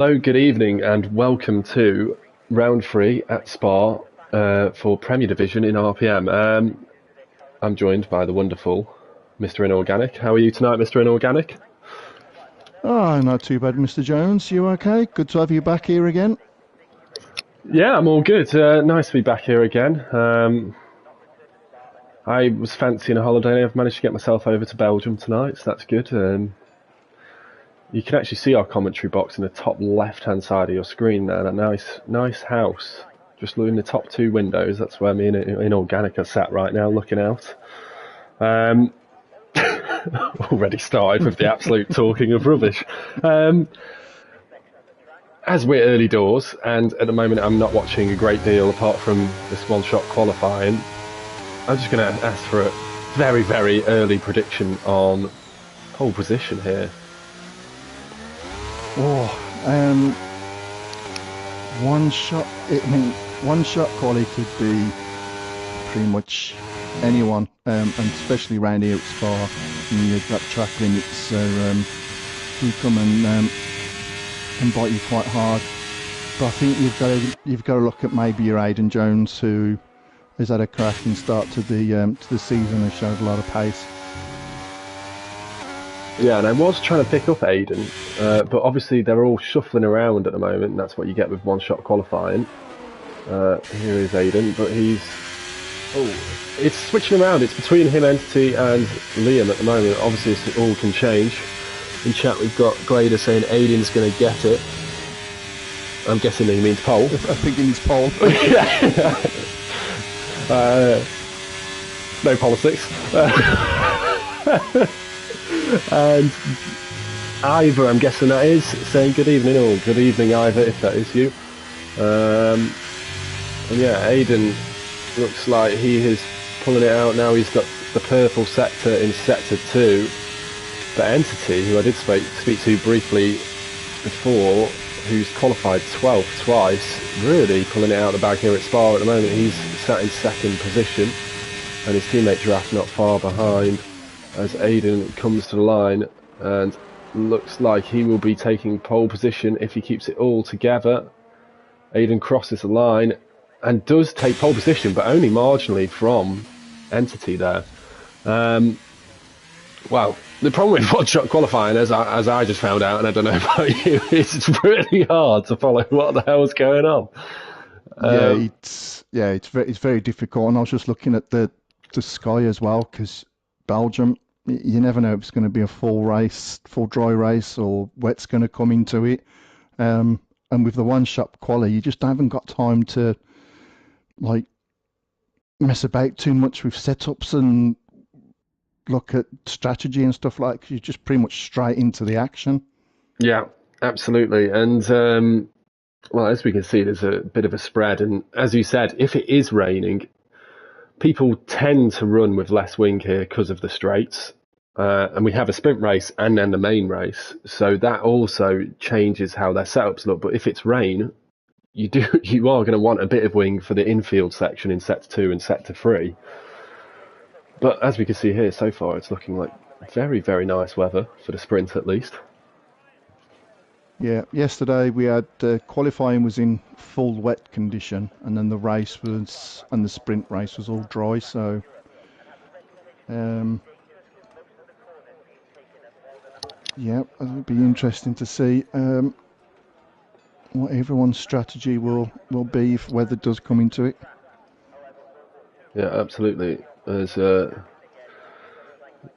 Hello, good evening, and welcome to round three at Spa for Premier Division in RPM. I'm joined by the wonderful Mr. Inorganic. How are you tonight, Mr. Inorganic? Oh, not too bad, Mr. Jones. You okay? Good to have you back here again. Yeah, I'm all good. Nice to be back here again. I was fancying a holiday. I've managed to get myself over to Belgium tonight, so that's good. You can actually see our commentary box in the top left-hand side of your screen there. That nice house. Just in the top two windows. That's where me and Inorganic are sat right now, looking out. Already started with the absolute talking of rubbish. As we're early doors, and at the moment I'm not watching a great deal apart from this one-shot qualifying, I'm just going to ask for a very, very early prediction on pole position here. One shot. One shot quality could be pretty much anyone, and especially around here at Spa. You've got track limits, so you come and bite you quite hard. But I think you've got to look at maybe your Aidan Jones, who has had a cracking start to the season and showed a lot of pace. Yeah, and I was trying to pick up Aidan, but obviously they're all shuffling around at the moment, and that's what you get with one-shot qualifying. Here is Aidan, but it's switching around. It's between him, Entity, and Liam at the moment. Obviously, it all can change. In chat, we've got Glader saying Aidan's going to get it. I'm guessing that he means pole. I think he means pole. No politics. And Ivor, I'm guessing that is, saying good evening, or good evening, Ivor, if that is you. And yeah, Aidan looks like he is pulling it out now. He's got the purple sector in sector 2. But Entity, who I did speak to briefly before, who's qualified 12th twice, really pulling it out of the bag here at Spa at the moment. He's sat in second position, and his teammate Giraffe not far behind, as Aidan comes to the line and looks like he will be taking pole position if he keeps it all together. Aidan crosses the line and does take pole position, but only marginally from Entity there. Well, the problem with one-shot qualifying, as I just found out, and I don't know about you, it's really hard to follow what the hell's going on. It's very difficult, and I was just looking at the sky as well, because Belgium, you never know if it's going to be a full dry race, or wet's going to come into it. And with the one-shot quali, you just haven't got time to mess about too much with setups and look at strategy and stuff like that. You're just pretty much straight into the action. Yeah, absolutely. And well, as we can see, there's a bit of a spread. And as you said, if it is raining, people tend to run with less wing here because of the straights. And we have a sprint race and then the main race. So that also changes how their setups look. But if it's rain, you are going to want a bit of wing for the infield section in sector 2 and sector 3. But as we can see here, so far, it's looking like very, very nice weather for the sprint, at least. Yeah, yesterday we had qualifying was in full wet condition, and then the sprint race was all dry. So, yeah, it'll be interesting to see what everyone's strategy will be if weather does come into it. Yeah, absolutely. There's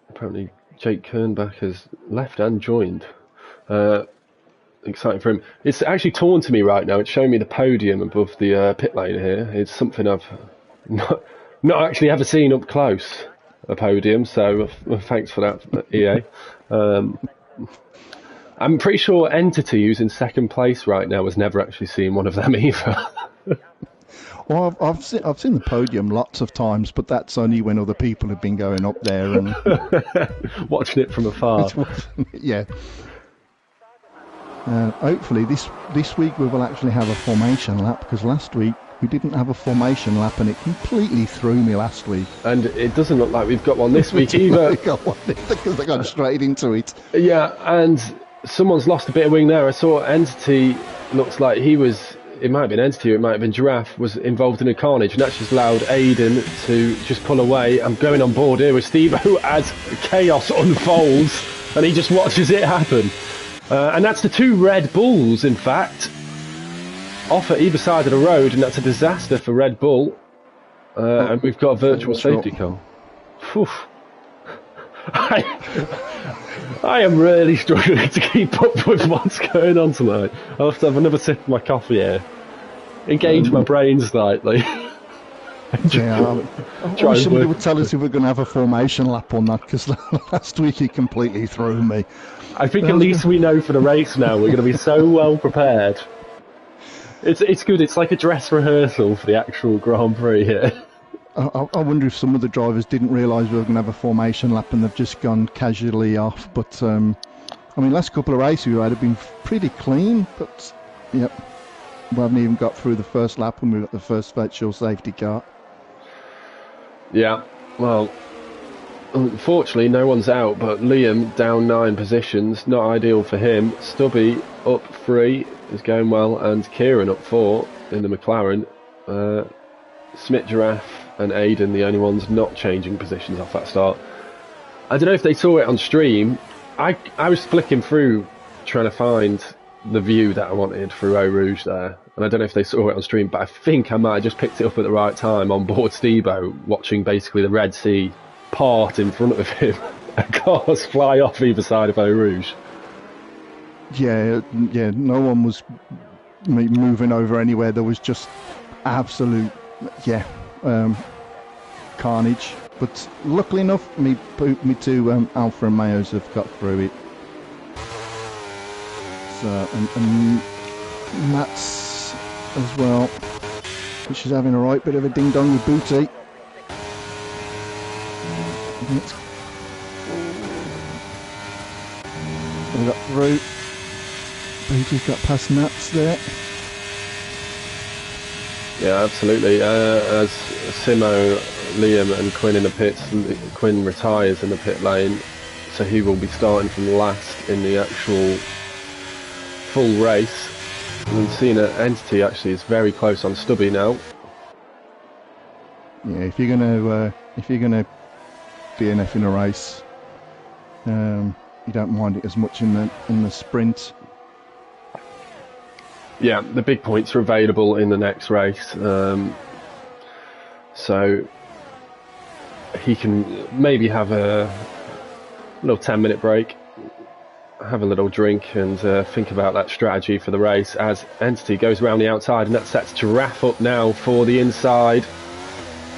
apparently Jake Kernbach has left and joined. Exciting for him. It's actually torn to me right now. It's showing me the podium above the pit lane here. It's something I've not actually ever seen up close, a podium. So thanks for that, EA. I'm pretty sure Entity, who's in second place right now, has never actually seen one of them either. Well, I've seen the podium lots of times, but that's only when other people have been going up there and watching it from afar. Yeah. Hopefully this week we will actually have a formation lap, because last week we didn't have a formation lap and it completely threw me last week. And it doesn't look like we've got one this week either. Because they got straight into it. Yeah, and someone's lost a bit of wing there. I saw Entity, looks like he was, it might have been Entity or it might have been Giraffe, was involved in a carnage, and that's just allowed Aiden to just pull away. I'm going on board here with Steve as chaos unfolds, and he just watches it happen. And that's the two Red Bulls, in fact, off at either side of the road, and that's a disaster for Red Bull. And we've got a virtual safety car. Phew. I am really struggling to keep up with what's going on tonight. I'll have to have another sip of my coffee here. Engage my brain slightly. Yeah, I wish somebody would tell us if we're going to have a formation lap or not, because last week he completely threw me. I think at least we know for the race now. We're going to be so well prepared. It's good. It's like a dress rehearsal for the actual Grand Prix here. I wonder if some of the drivers didn't realise we were going to have a formation lap and they've just gone casually off. But I mean, last couple of races we had have been pretty clean. But yep, we haven't even got through the first lap and we've got the first virtual safety car. Yeah, well, unfortunately no one's out, but Liam down 9 positions, not ideal for him. Stubby up 3 is going well, and Kieran up 4 in the McLaren. Smith, Giraffe and Aiden the only ones not changing positions off that start. I don't know if they saw it on stream. I was flicking through trying to find the view that I wanted through Eau Rouge there, and I don't know if they saw it on stream, but I think I might have just picked it up at the right time on board Stebo, watching basically the Red Sea part in front of him and cars fly off either side of Eau Rouge. Yeah, no one was moving over anywhere. There was just absolute carnage. But luckily enough, me two Alpha and Mayos have got through it. So and Matt's as well, which is having a right bit of a ding dong with Booty. So we got through. Booty's got past Nats there. Yeah, absolutely. As Simo, Liam and Quinn in the pits, Quinn retires in the pit lane, so he will be starting from last in the actual full race. And seeing an Entity actually is very close on Stubby now. Yeah, if you're gonna DNF in a race, you don't mind it as much in the sprint. Yeah, the big points are available in the next race, so he can maybe have a little 10-minute break, have a little drink and think about that strategy for the race as Entity goes around the outside, and that sets Giraffe up now for the inside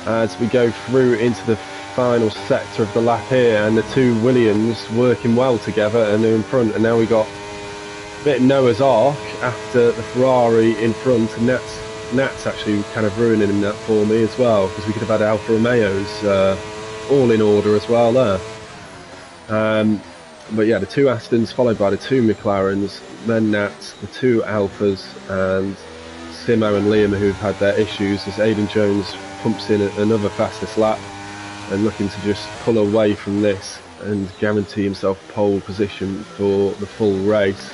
as we go through into the final sector of the lap here, and the two Williams working well together and they're in front, and now we got bit Noah's Ark after the Ferrari in front, and Nat's actually kind of ruining him that for me as well, because we could have had Alfa Romeos all in order as well there. But yeah, the two Astons followed by the two McLarens, then Nats, the two Alphas, and Simo and Liam who've had their issues as Aidan Jones pumps in another fastest lap and looking to just pull away from this and guarantee himself pole position for the full race.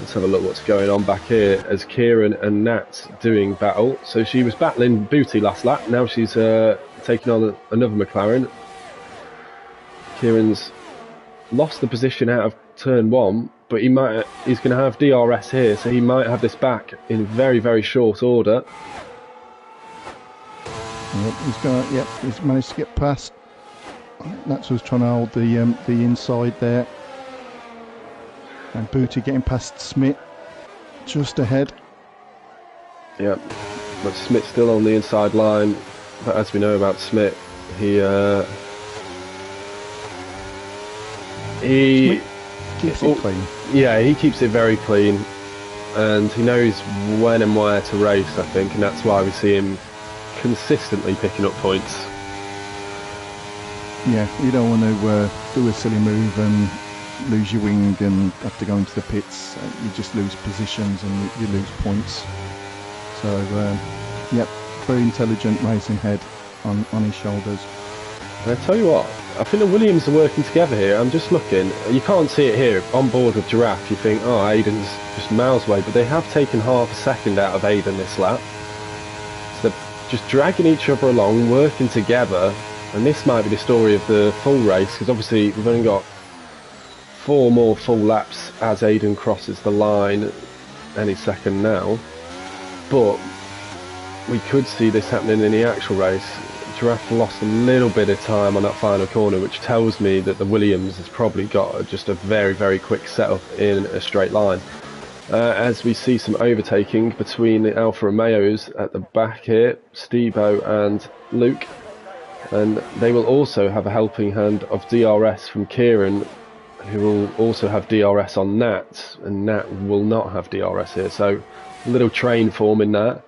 Let's have a look what's going on back here as Kieran and Nat doing battle. So she was battling Booty last lap, now she's taking on another McLaren. Kieran's lost the position out of turn 1, but he's going to have DRS here, so he might have this back in very, very short order. Yep, he's managed to get past. Nats was trying to hold the inside there. And Booty getting past Smith just ahead. Yeah, but Smith's still on the inside line. But as we know about Smith, he keeps it clean. Yeah, he keeps it very clean, and he knows when and where to race, I think, and that's why we see him consistently picking up points. Yeah, you don't want to do a silly move and lose your wing and have to go into the pits. You just lose positions and you lose points. So, yep, very intelligent racing head on his shoulders. I tell you what, I think the Williams are working together here. I'm just looking. You can't see it here. On board with Giraffe, you think, oh, Aiden's just miles away. But they have taken half a second out of Aiden this lap. So they're just dragging each other along, working together. And this might be the story of the full race, because obviously we've only got 4 more full laps as Aiden crosses the line any second now. But we could see this happening in the actual race. Giraffe lost a little bit of time on that final corner, which tells me that the Williams has probably got just a very, very quick setup in a straight line. As we see some overtaking between the Alfa Romeos at the back here, Stebo and Luke. And they will also have a helping hand of DRS from Kieran, who will also have DRS on Nat, and Nat will not have DRS here. So a little train forming that.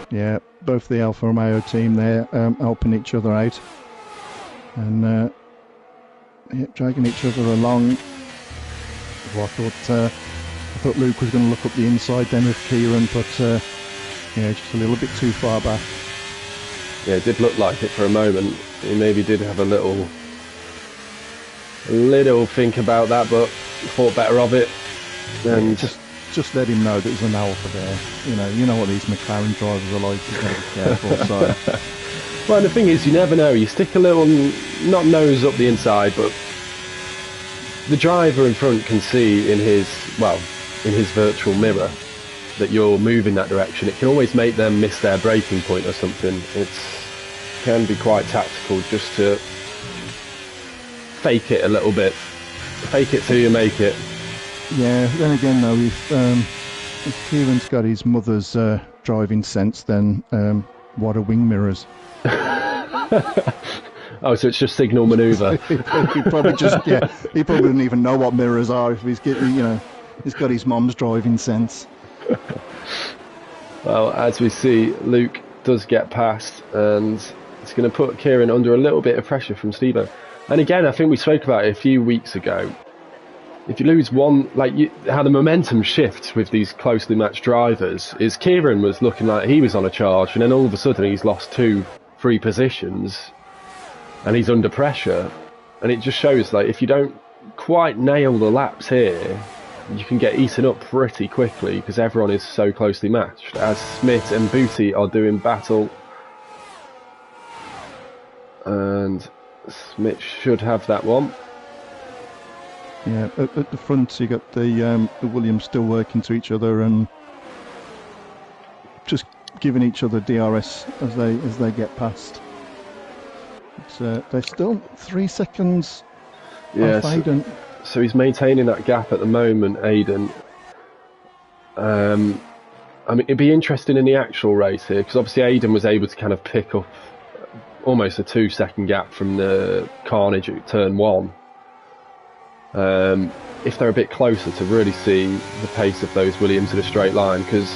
Yeah, both the Alfa Romeo team there helping each other out and dragging each other along. Well, I thought Luke was going to look up the inside then with Kieran, but yeah, just a little bit too far back. Yeah, it did look like it for a moment. He maybe did have a little think about that, but thought better of it. And just let him know that there's an Alpha there. You know what these McLaren drivers are like. You've got to be careful. So. Well, the thing is, you never know. You stick a little, not nose up the inside, but the driver in front can see in his virtual mirror that you're moving that direction. It can always make them miss their braking point or something. It can be quite tactical just to fake it a little bit. Fake it till you make it. Yeah, then again though, if Kieran's got his mother's driving sense, then what are wing mirrors? Oh, so it's just signal manoeuvre. he probably didn't even know what mirrors are if he's getting, he's got his mom's driving sense. Well, as we see, Luke does get past, and it's going to put Kieran under a little bit of pressure from Stebo. And again, I think we spoke about it a few weeks ago. If you lose one, how the momentum shifts with these closely matched drivers, is Kieran was looking like he was on a charge, and then all of a sudden he's lost 2-3 positions, and he's under pressure. And it just shows, if you don't quite nail the laps here, you can get eaten up pretty quickly because everyone is so closely matched. As Smith and Booty are doing battle, and Smith should have that one. Yeah, at the front you got the Williams still working to each other and just giving each other DRS as they get past. They're still 3 seconds off Aiden. So he's maintaining that gap at the moment, Aiden. I mean, it'd be interesting in the actual race here, because obviously Aiden was able to kind of pick up almost a 2-second gap from the carnage at turn 1. If they're a bit closer, to really see the pace of those Williams in a straight line, because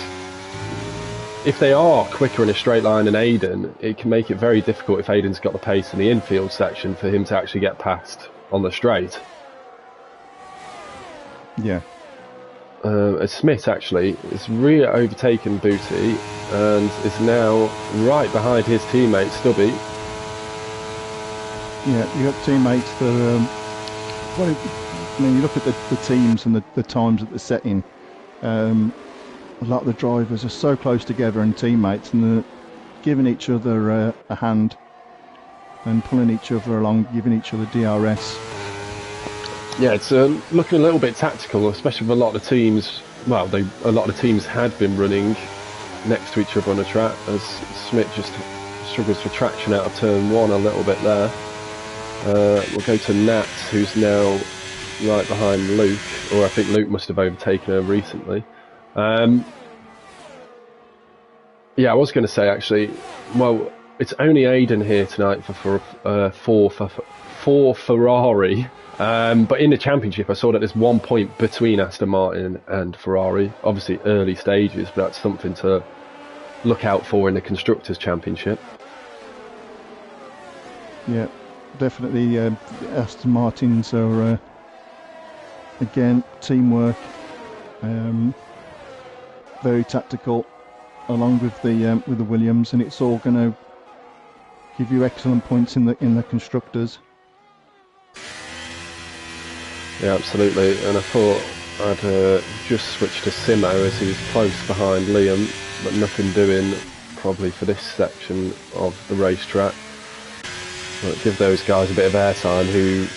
if they are quicker in a straight line than Aiden, it can make it very difficult if Aiden's got the pace in the infield section for him to actually get past on the straight. Yeah. Smith actually is really overtaken Booty and is now right behind his teammate Stubby. Yeah, you got teammates that you look at the teams and the times that they're setting. A lot of the drivers are so close together and teammates, and they're giving each other a hand and pulling each other along, giving each other DRS. Yeah, it's looking a little bit tactical, especially with a lot of the teams. Well, a lot of the teams had been running next to each other on the track, as Smith just struggles for traction out of turn 1 a little bit there. We'll go to Nat, who's now right behind Luke, or I think Luke must have overtaken her recently. Yeah, I was going to say actually, well, it's only Aiden here tonight for Ferrari. But in the championship, I saw that there's 1 point between Aston Martin and Ferrari. Obviously, early stages, but that's something to look out for in the Constructors' Championship. Yeah, definitely. Aston Martins are again teamwork, very tactical, along with the Williams, and it's all going to give you excellent points in the Constructors. Yeah, absolutely. And I thought I'd just switch to Simo as he was close behind Liam, but nothing doing probably for this section of the racetrack. But give those guys a bit of airtime who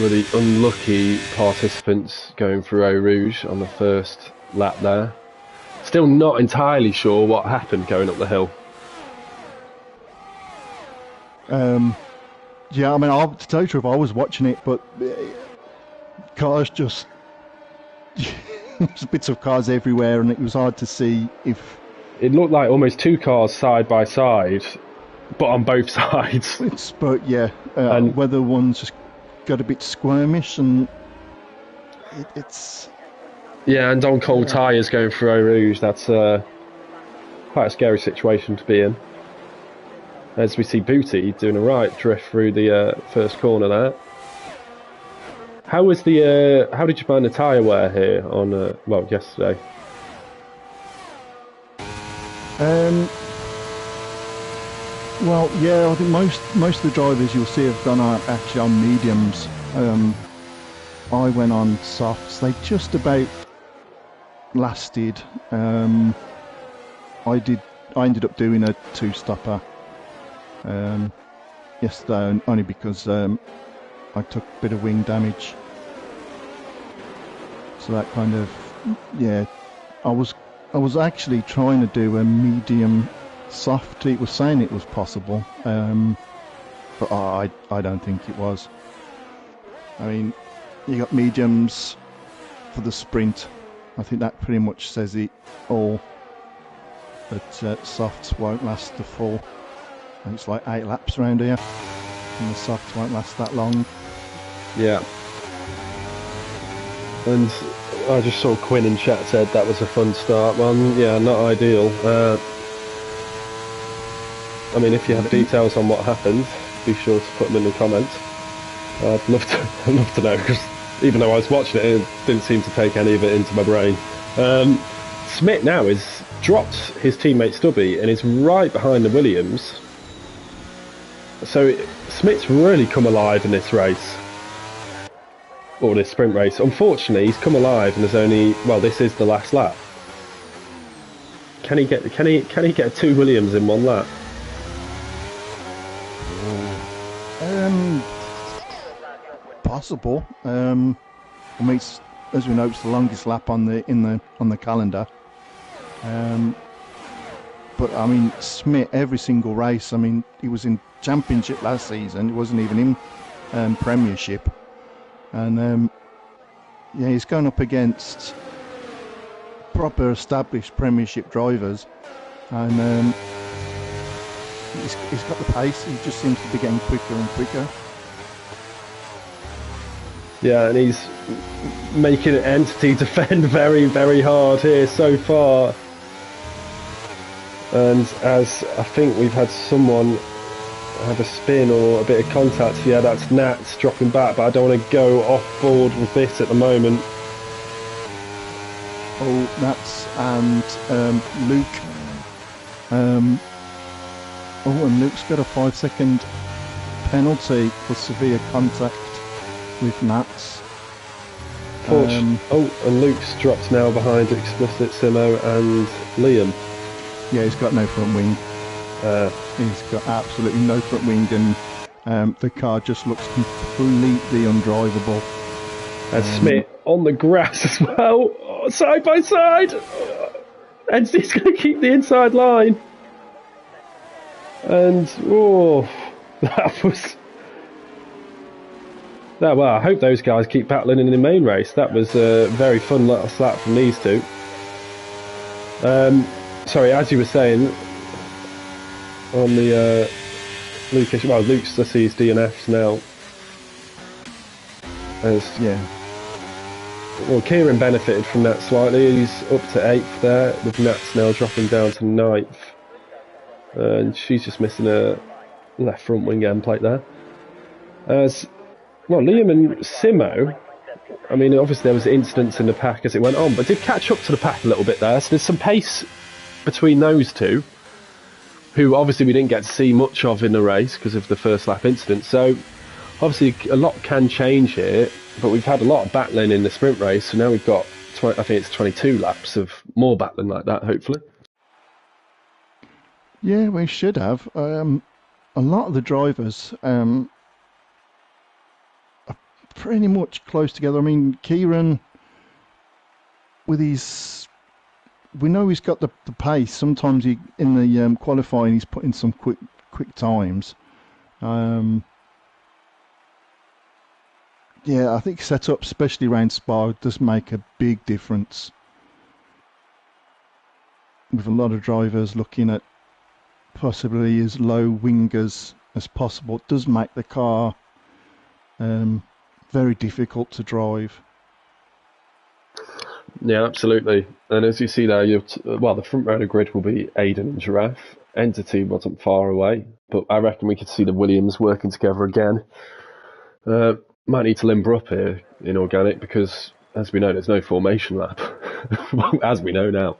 were the unlucky participants going through Eau Rouge on the first lap there. Still not entirely sure what happened going up the hill. Yeah, I mean, to tell you the truth, I was watching it, but cars just there's bits of cars everywhere, and it was hard to see if It looked like almost two cars side by side, but on both sides. but yeah, And- whether one's just got a bit squirmish, and it's Yeah, and on cold tyres going through Eau Rouge, that's quite a scary situation to be in. As we see Booty doing a right drift through the first corner there. How was the? How did you find the tyre wear here on yesterday? Well, yeah, I think most of the drivers you'll see have gone out actually on mediums. I went on softs. They just about lasted. I ended up doing a two-stopper yesterday, only because I took a bit of wing damage. So that kind of, yeah, I was actually trying to do a medium soft. It was saying it was possible, but I don't think it was. I mean, you got mediums for the sprint. I think that pretty much says it all. But softs won't last the full. And it's like 8 laps around here, and the softs won't last that long. Yeah. And I just saw Quinn in chat said that was a fun start. Well, yeah, not ideal. I mean, if you have details on what happened, be sure to put them in the comments. I'd love to know, because even though I was watching it, it didn't seem to take any of it into my brain. Smith now has dropped his teammate Stubby and is right behind the Williams. So Smith's really come alive in this race, or this sprint race. Unfortunately, he's come alive and there's only, well, this is the last lap. Can he get 2 Williams in one lap? Possible. I mean, it's, as we know, it's the longest lap on the calendar. But I mean, Smith, every single race. I mean, he was in Championship last season. He wasn't even in Premiership, and yeah, he's going up against proper established Premiership drivers, and he's got the pace. He just seems to be getting quicker and quicker. Yeah, and he's making an entity defend very, very hard here so far. And as I think we've had someone have a spin or a bit of contact, yeah, that's Nats dropping back, but I don't want to go off board with this at the moment. Oh, Nats and Luke. Oh, and Luke's got a 5-second penalty for severe contact with Nats. Oh, and Luke's dropped now behind Explicit, Simo and Liam. Yeah, he's got no front wing. He's got absolutely no front wing, and the car just looks completely undrivable. And Smith on the grass as well, side by side. And he's going to keep the inside line. And, that was... Well, I hope those guys keep battling in the main race. That was a very fun little slap from these two. Sorry, as you were saying, on the Luke's, well, Luke's to see his DNFs now. Yeah. Well, Kieran benefited from that slightly. He's up to 8th there, with Nats now dropping down to 9th. And she's just missing a left front wing end plate there. As well, Liam and Simo, I mean, obviously there was incidents in the pack as it went on, but did catch up to the pack a little bit there. So there's some pace between those two, who obviously we didn't get to see much of in the race because of the first lap incident. So obviously a lot can change here. but we've had a lot of battling in the sprint race, so now we've got, I think it's 22 laps of more battling like that, hopefully. Yeah, we should have. A lot of the drivers are pretty much close together. I mean, Kieran, with his, we know he's got the pace. Sometimes in the qualifying, he's putting some quick times. Yeah, I think setup, especially around Spa, does make a big difference. With a lot of drivers looking at possibly as low wingers as possible, it does make the car very difficult to drive. Yeah, absolutely. And as you see there, the front row of the grid will be Aiden and Giraffe. Entity wasn't far away, but I reckon we could see the Williams working together again. Might need to limber up here in organic because, as we know, there's no formation lap. As we know now.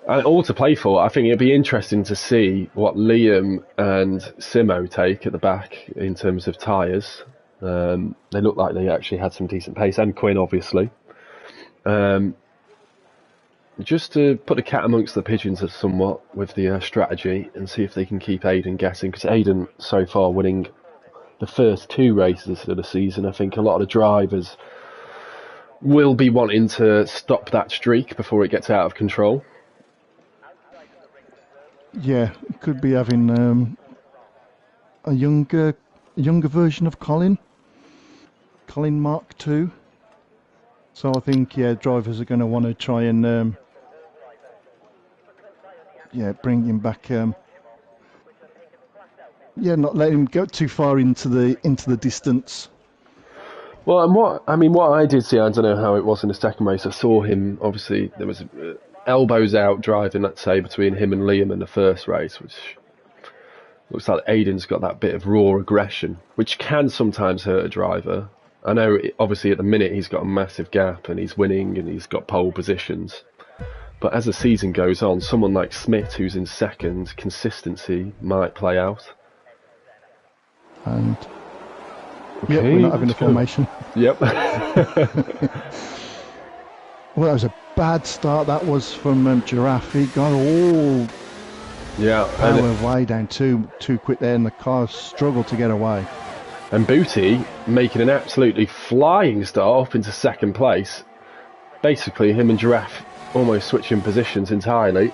And all to play for. I think it'd be interesting to see what Liam and Simo take at the back in terms of tyres. They look like they actually had some decent pace, and Quinn, obviously. Just to put the cat amongst the pigeons somewhat with the strategy and see if they can keep Aiden guessing, because Aiden so far winning the first 2 races of the season. I think a lot of the drivers will be wanting to stop that streak before it gets out of control. Yeah, could be having a younger version of Colin Mark II. So I think drivers are going to want to try and bring him back. Not let him go too far into the distance. Well, and what I did see, I don't know how it was in the second race. I saw him. Obviously, there was elbows out driving, let's say, between him and Liam in the first race, which looks like Aiden's got that bit of raw aggression, which can sometimes hurt a driver. I know, obviously, at the minute he's got a massive gap and he's winning and he's got pole positions. But as the season goes on, someone like Smith, who's in second, consistency might play out. And we're not having a formation. Yep. Well, that was a bad start. That was from Giraffe. He got all power way down too quick there, and the car struggled to get away. And Booty making an absolutely flying start up into second place. Basically, him and Giraffe almost switching positions entirely.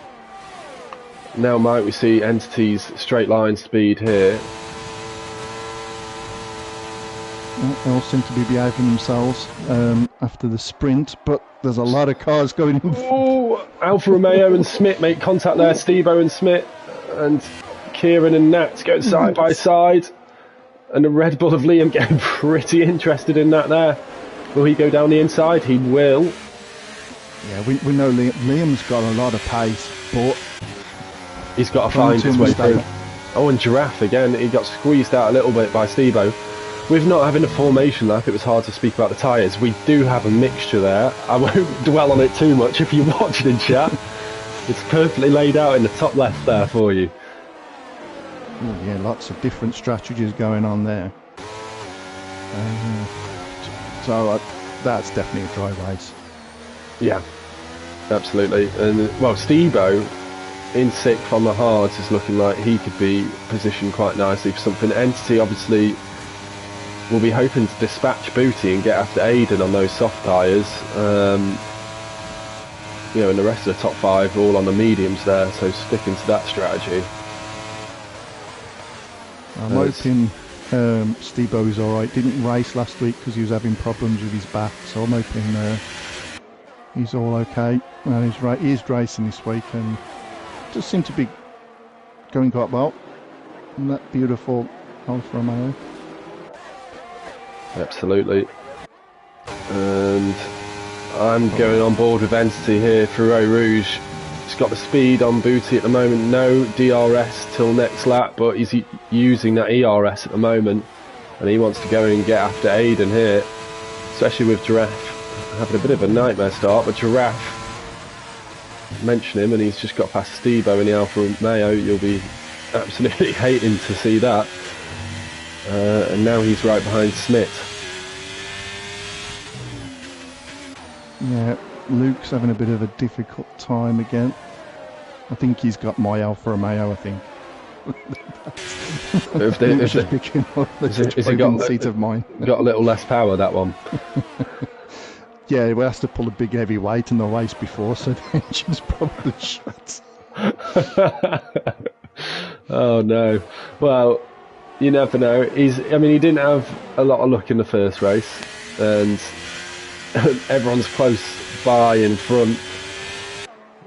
Now might we see Entity's straight line speed here. They all seem to be behaving themselves after the sprint, but there's a lot of cars going in. Oh, Alfa Romeo and Smith make contact there. Steve-O and Smith, and Kieran and Nat going side by side. And the Red Bull of Liam getting pretty interested in that there. Will he go down the inside? He will. Yeah, we know Liam's got a lot of pace, but he's got to find his way through. Oh, and Giraffe again. He got squeezed out a little bit by Steve-O. With not having a formation lap, it was hard to speak about the tyres. We do have a mixture there. I won't dwell on it too much if you watch it in chat. It's perfectly laid out in the top left there for you. Oh, yeah, lots of different strategies going on there. So that's definitely a dry race. Yeah, absolutely. And well, Steve-O in 6th on the hards is looking like he could be positioned quite nicely for something. Entity obviously will be hoping to dispatch Booty and get after Aiden on those soft tyres. And the rest of the top 5 are all on the mediums there, so sticking to that strategy. I'm hoping Steve-O's alright. Didn't race last week because he was having problems with his back, so I'm hoping he's all okay. And he is racing this week and just seemed to be going quite well. And that beautiful Alfa Romeo. Absolutely. And I'm going on board with Entity here for Eau Rouge. He's got the speed on Booty at the moment. No DRS till next lap, but he's using that ERS at the moment. And he wants to go and get after Aiden here, especially with Giraffe having a bit of a nightmare start. But Giraffe, mention him, and he's just got past Steve-O in the Alfa Romeo. You'll be absolutely hating to see that. and now he's right behind Smith. Yeah, Luke's having a bit of a difficult time again. I think he's got my Alfa Romeo, I think. Luke's just picking up the broken seat of mine. Got a little less power, that one. Yeah, we has to pull a big heavy weight in the race before, so the engine's probably shut. Oh no. Well, you never know. He didn't have a lot of luck in the first race, and everyone's close by in front.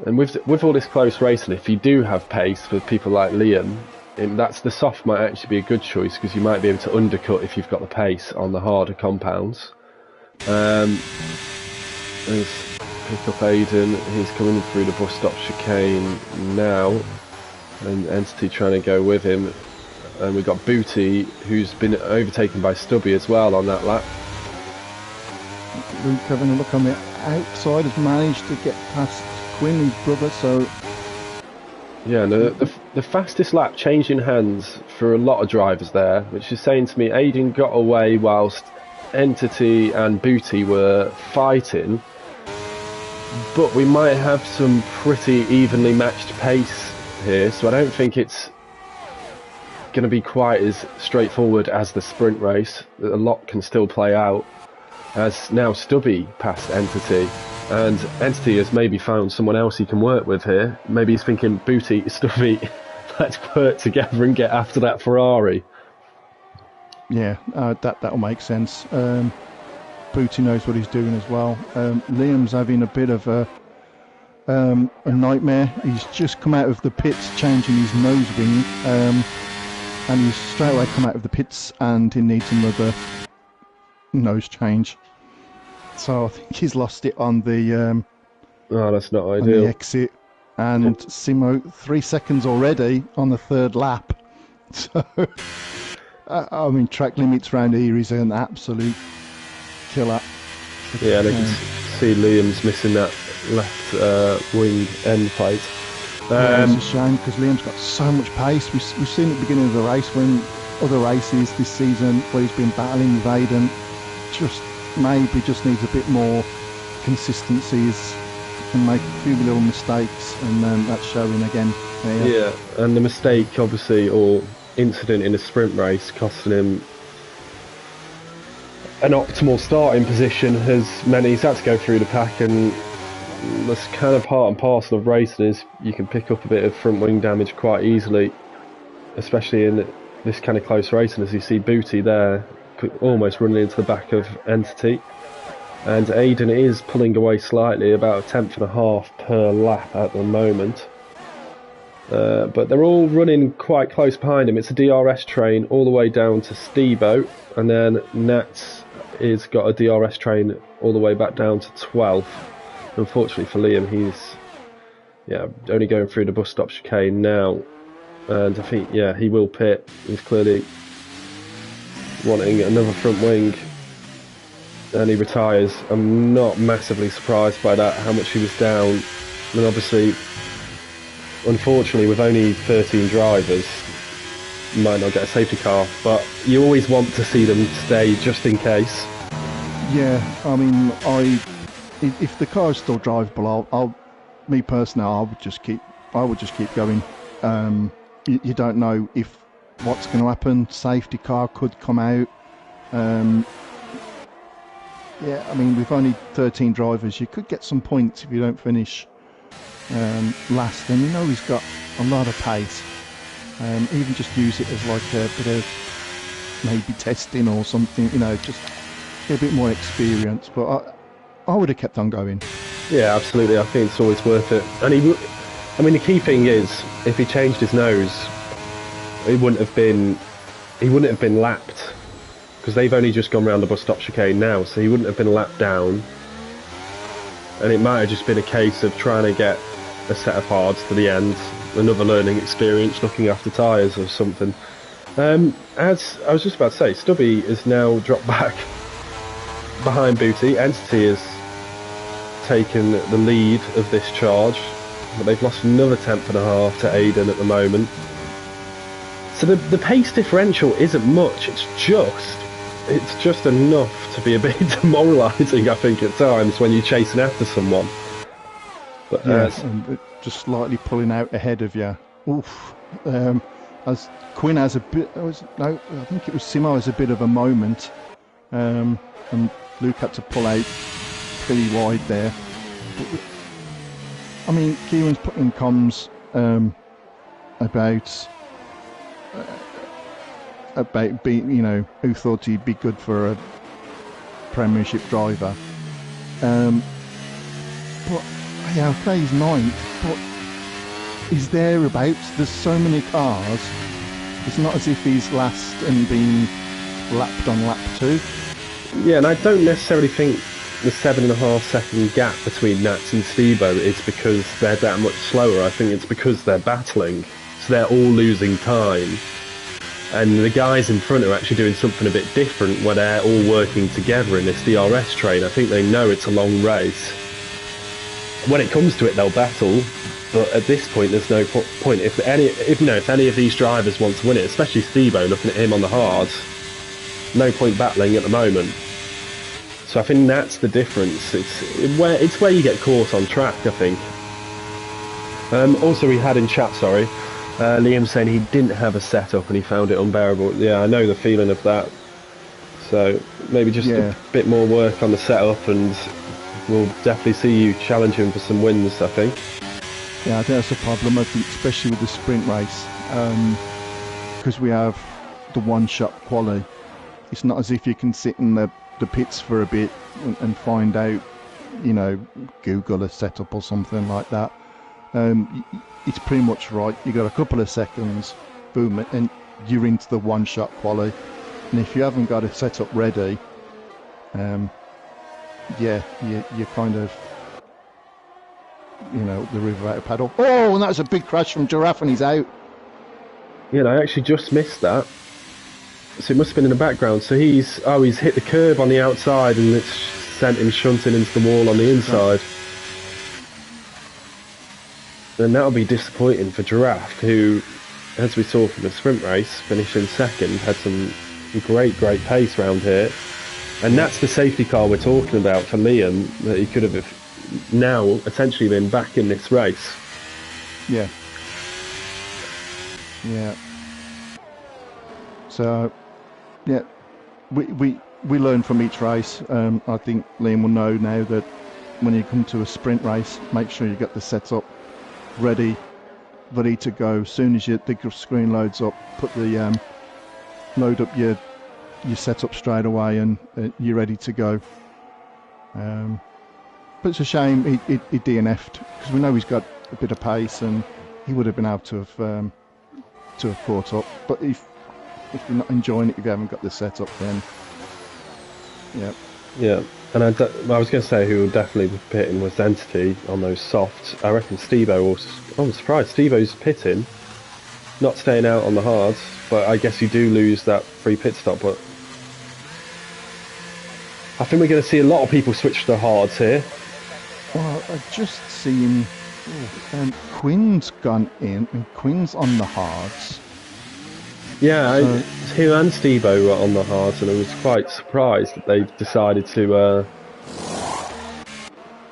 And with all this close racing, if you do have pace for people like Liam, the soft might actually be a good choice, because you might be able to undercut if you've got the pace on the harder compounds. Let's pick up Aiden. He's coming through the bus stop chicane now, and Entity trying to go with him. And we've got Booty, who's been overtaken by Stubby as well on that lap. Luke having a look on the outside, has managed to get past Quinn, his brother, so... Yeah, no, the fastest lap changing hands for a lot of drivers there, which is saying to me Aiden got away whilst Entity and Booty were fighting, but we might have some pretty evenly matched pace here, so I don't think it's going to be quite as straightforward as the sprint race. A lot can still play out, as now Stubby passed Entity, and Entity has maybe found someone else he can work with here. Maybe he's thinking, Booty, Stubby, let's work together and get after that Ferrari. Yeah, that'll make sense. Booty knows what he's doing as well. Liam's having a bit of a nightmare. He's just come out of the pits changing his nose wing, and he's straight away come out of the pits and he needs another nose change. So I think he's lost it on the that's not ideal. On the exit, and Simo 3 seconds already on the third lap. So track limits round here is an absolute killer. Yeah, and I can see Liam's missing that left wing end plate. It's a shame, because Liam's got so much pace. We've seen at the beginning of the race, when other races this season where he's been battling with Aiden, just needs a bit more consistency, and make a few little mistakes, and that's showing again. Yeah, and the mistake, obviously, or incident in a sprint race costing him an optimal starting position has meant he's had to go through the pack, and that's kind of part and parcel of racing, is you can pick up a bit of front wing damage quite easily, especially in this kind of close racing, as you see Booty there almost running into the back of Entity, and Aiden is pulling away slightly, about 1/10.5 per lap at the moment. But they're all running quite close behind him. It's a DRS train all the way down to Stebo, and then Nats is got a DRS train all the way back down to 12th. Unfortunately for Liam, he's only going through the bus stop chicane now, and I think he will pit. He's clearly wanting another front wing, and he retires. I'm not massively surprised by that, how much he was down. And obviously, unfortunately, with only 13 drivers, you might not get a safety car, but you always want to see them stay just in case. Yeah, if the car is still drivable, me personally, I would just keep going. You don't know if what's going to happen. Safety car could come out. With only 13 drivers, you could get some points if you don't finish last. And he's got a lot of pace. Even just use it as like a bit of maybe testing or something. Just get a bit more experience. But I would have kept on going. Yeah, absolutely. I think it's always worth it. And the key thing is, if he changed his nose, he wouldn't have been lapped, because they've only just gone round the bus stop chicane now, so he wouldn't have been lapped down, and it might have just been a case of trying to get a set of hards to the end, another learning experience, looking after tyres or something. As I was just about to say, Stubby is now dropped back behind Booty. Entity has taken the lead of this charge, but they've lost another 1/10.5 to Aiden at the moment. So the pace differential isn't much. It's just enough to be a bit demoralising, I think, at times when you're chasing after someone. But and just slightly pulling out ahead of you. Oof. As Quinn has a bit, I think it was Simo has a bit of a moment, and Luke had to pull out pretty wide there. But, I mean, Kieran's put in comms about being, who thought he'd be good for a Premiership driver. But yeah, okay, he's ninth, but he's thereabouts. There's so many cars. It's not as if he's last and been lapped on lap 2. yeah, and I don't necessarily think the 7.5 second gap between Nats and Stebo is because they're that much slower. I think it's because they're battling, so they're all losing time. And the guys in front are actually doing something a bit different where they're all working together in this DRS train. I think they know it's a long race. When it comes to it, they'll battle, but at this point, there's no point. If any of these drivers want to win it, especially Stebo, looking at him on the hards, no point battling at the moment. So I think that's the difference. It's where you get caught on track, I think. Also, we had in chat, Liam saying he didn't have a setup and he found it unbearable. Yeah, I know the feeling of that. So maybe just a bit more work on the setup, and we'll definitely see you challenging for some wins, I think. Yeah, I think that's a problem, I think, especially with the sprint race. Because we have the one-shot quali. It's not as if you can sit in the pits for a bit and find out, Google a setup or something like that. It's pretty much right. You got a couple of seconds, boom, and you're into the one-shot quali. And if you haven't got a setup ready, you're kind of, the river out of paddle. Oh, and that was a big crash from Giraffe, and he's out. Yeah, I actually just missed that. So it must have been in the background. So he's hit the curb on the outside, and it's sent him shunting into the wall on the inside. And that'll be disappointing for Giraffe, who, as we saw from the sprint race, finishing second, had some great pace round here. And that's the safety car we're talking about for Liam, that he could have now essentially been back in this race. Yeah. So, yeah, we learn from each race. I think Liam will know now that when you come to a sprint race, make sure you get the setup ready to go. As soon as the screen loads up, load up your setup straight away, and you're ready to go. But it's a shame he DNF'd, because we know he's got a bit of pace and he would have been able to have caught up. But if you're not enjoying it, if you haven't got the setup, then yeah. And I was going to say who would definitely be pitting was Entity on those softs. I reckon Stebo, I'm surprised Stebo's pitting, not staying out on the hards, but I guess you do lose that free pit stop. But I think we're going to see a lot of people switch to the hards here. Well, I've just seen Quinn's gone in, and Quinn's on the hards. Yeah, him and Stebo were on the hards, and I was quite surprised that they decided to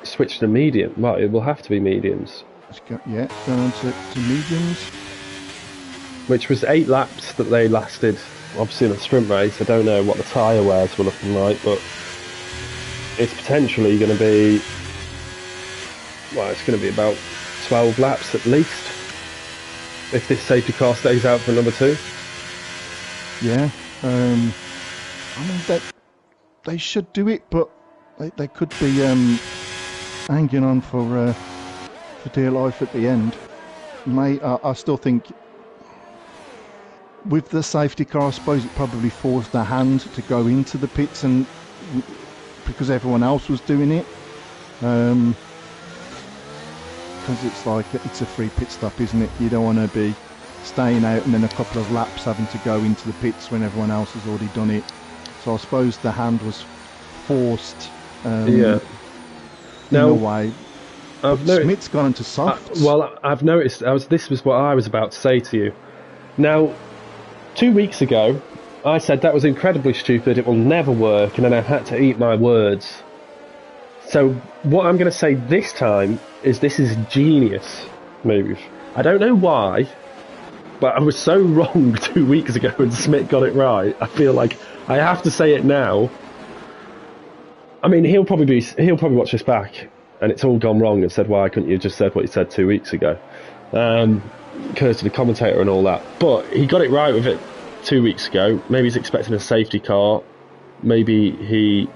switch to medium. Well, it will have to be mediums. Going on to mediums. Which was 8 laps that they lasted, obviously in a sprint race. I don't know what the tyre wears were looking like, but it's potentially going to be, it's going to be about 12 laps at least, if this safety car stays out for number 2. Yeah, I mean that they should do it, but they could be hanging on for dear life at the end. I still think with the safety car, I suppose it probably forced the hand to go into the pits, and because everyone else was doing it, because it's a free pit stop, isn't it? You don't want to be staying out and then a couple of laps having to go into the pits when everyone else has already done it. So I suppose the hand was forced in a way. Smith's gone into softs. I've noticed, this was what I was about to say to you. Now, 2 weeks ago, I said that was incredibly stupid, it will never work, and then I had to eat my words. So what I'm going to say this time is this is a genius move. I don't know why, but I was so wrong 2 weeks ago and Smith got it right. I feel like I have to say it now. I mean, he'll probably watch this back, and it's all gone wrong and said, why couldn't you just said what you said 2 weeks ago? Courtesy the commentator and all that. But he got it right with it 2 weeks ago. Maybe he's expecting a safety car. Maybe he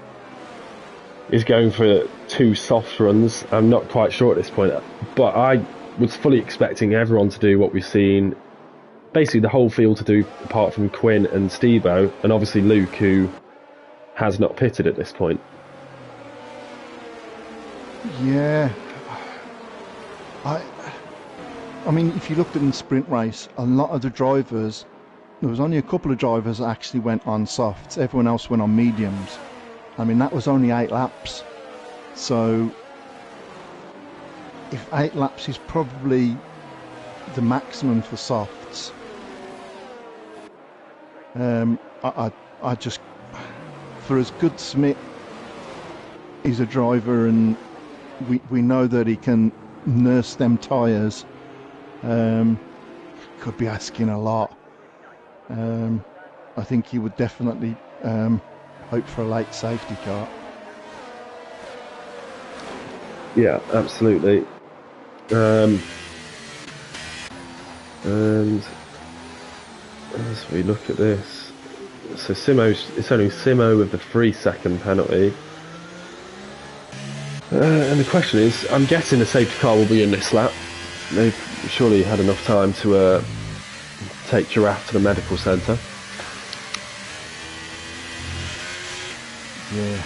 is going for 2 soft runs. I'm not quite sure at this point. But I was fully expecting everyone to do what we've seen. Basically the whole field to do, apart from Quinn and Stebo, and obviously Luke, who has not pitted at this point. Yeah. I mean, if you looked at the sprint race, a lot of the drivers, there was only a couple of drivers that actually went on softs. Everyone else went on mediums. I mean, that was only 8 laps. So, if 8 laps is probably the maximum for softs, I just, for as good Smith is a driver, and we know that he can nurse them tyres, could be asking a lot. I think he would definitely hope for a late safety car. Yeah, absolutely. And as we look at this, so it's only Simo with the 3-second penalty. And the question is, I'm guessing the safety car will be in this lap. They've surely had enough time to take Giraffe to the medical centre. Yeah.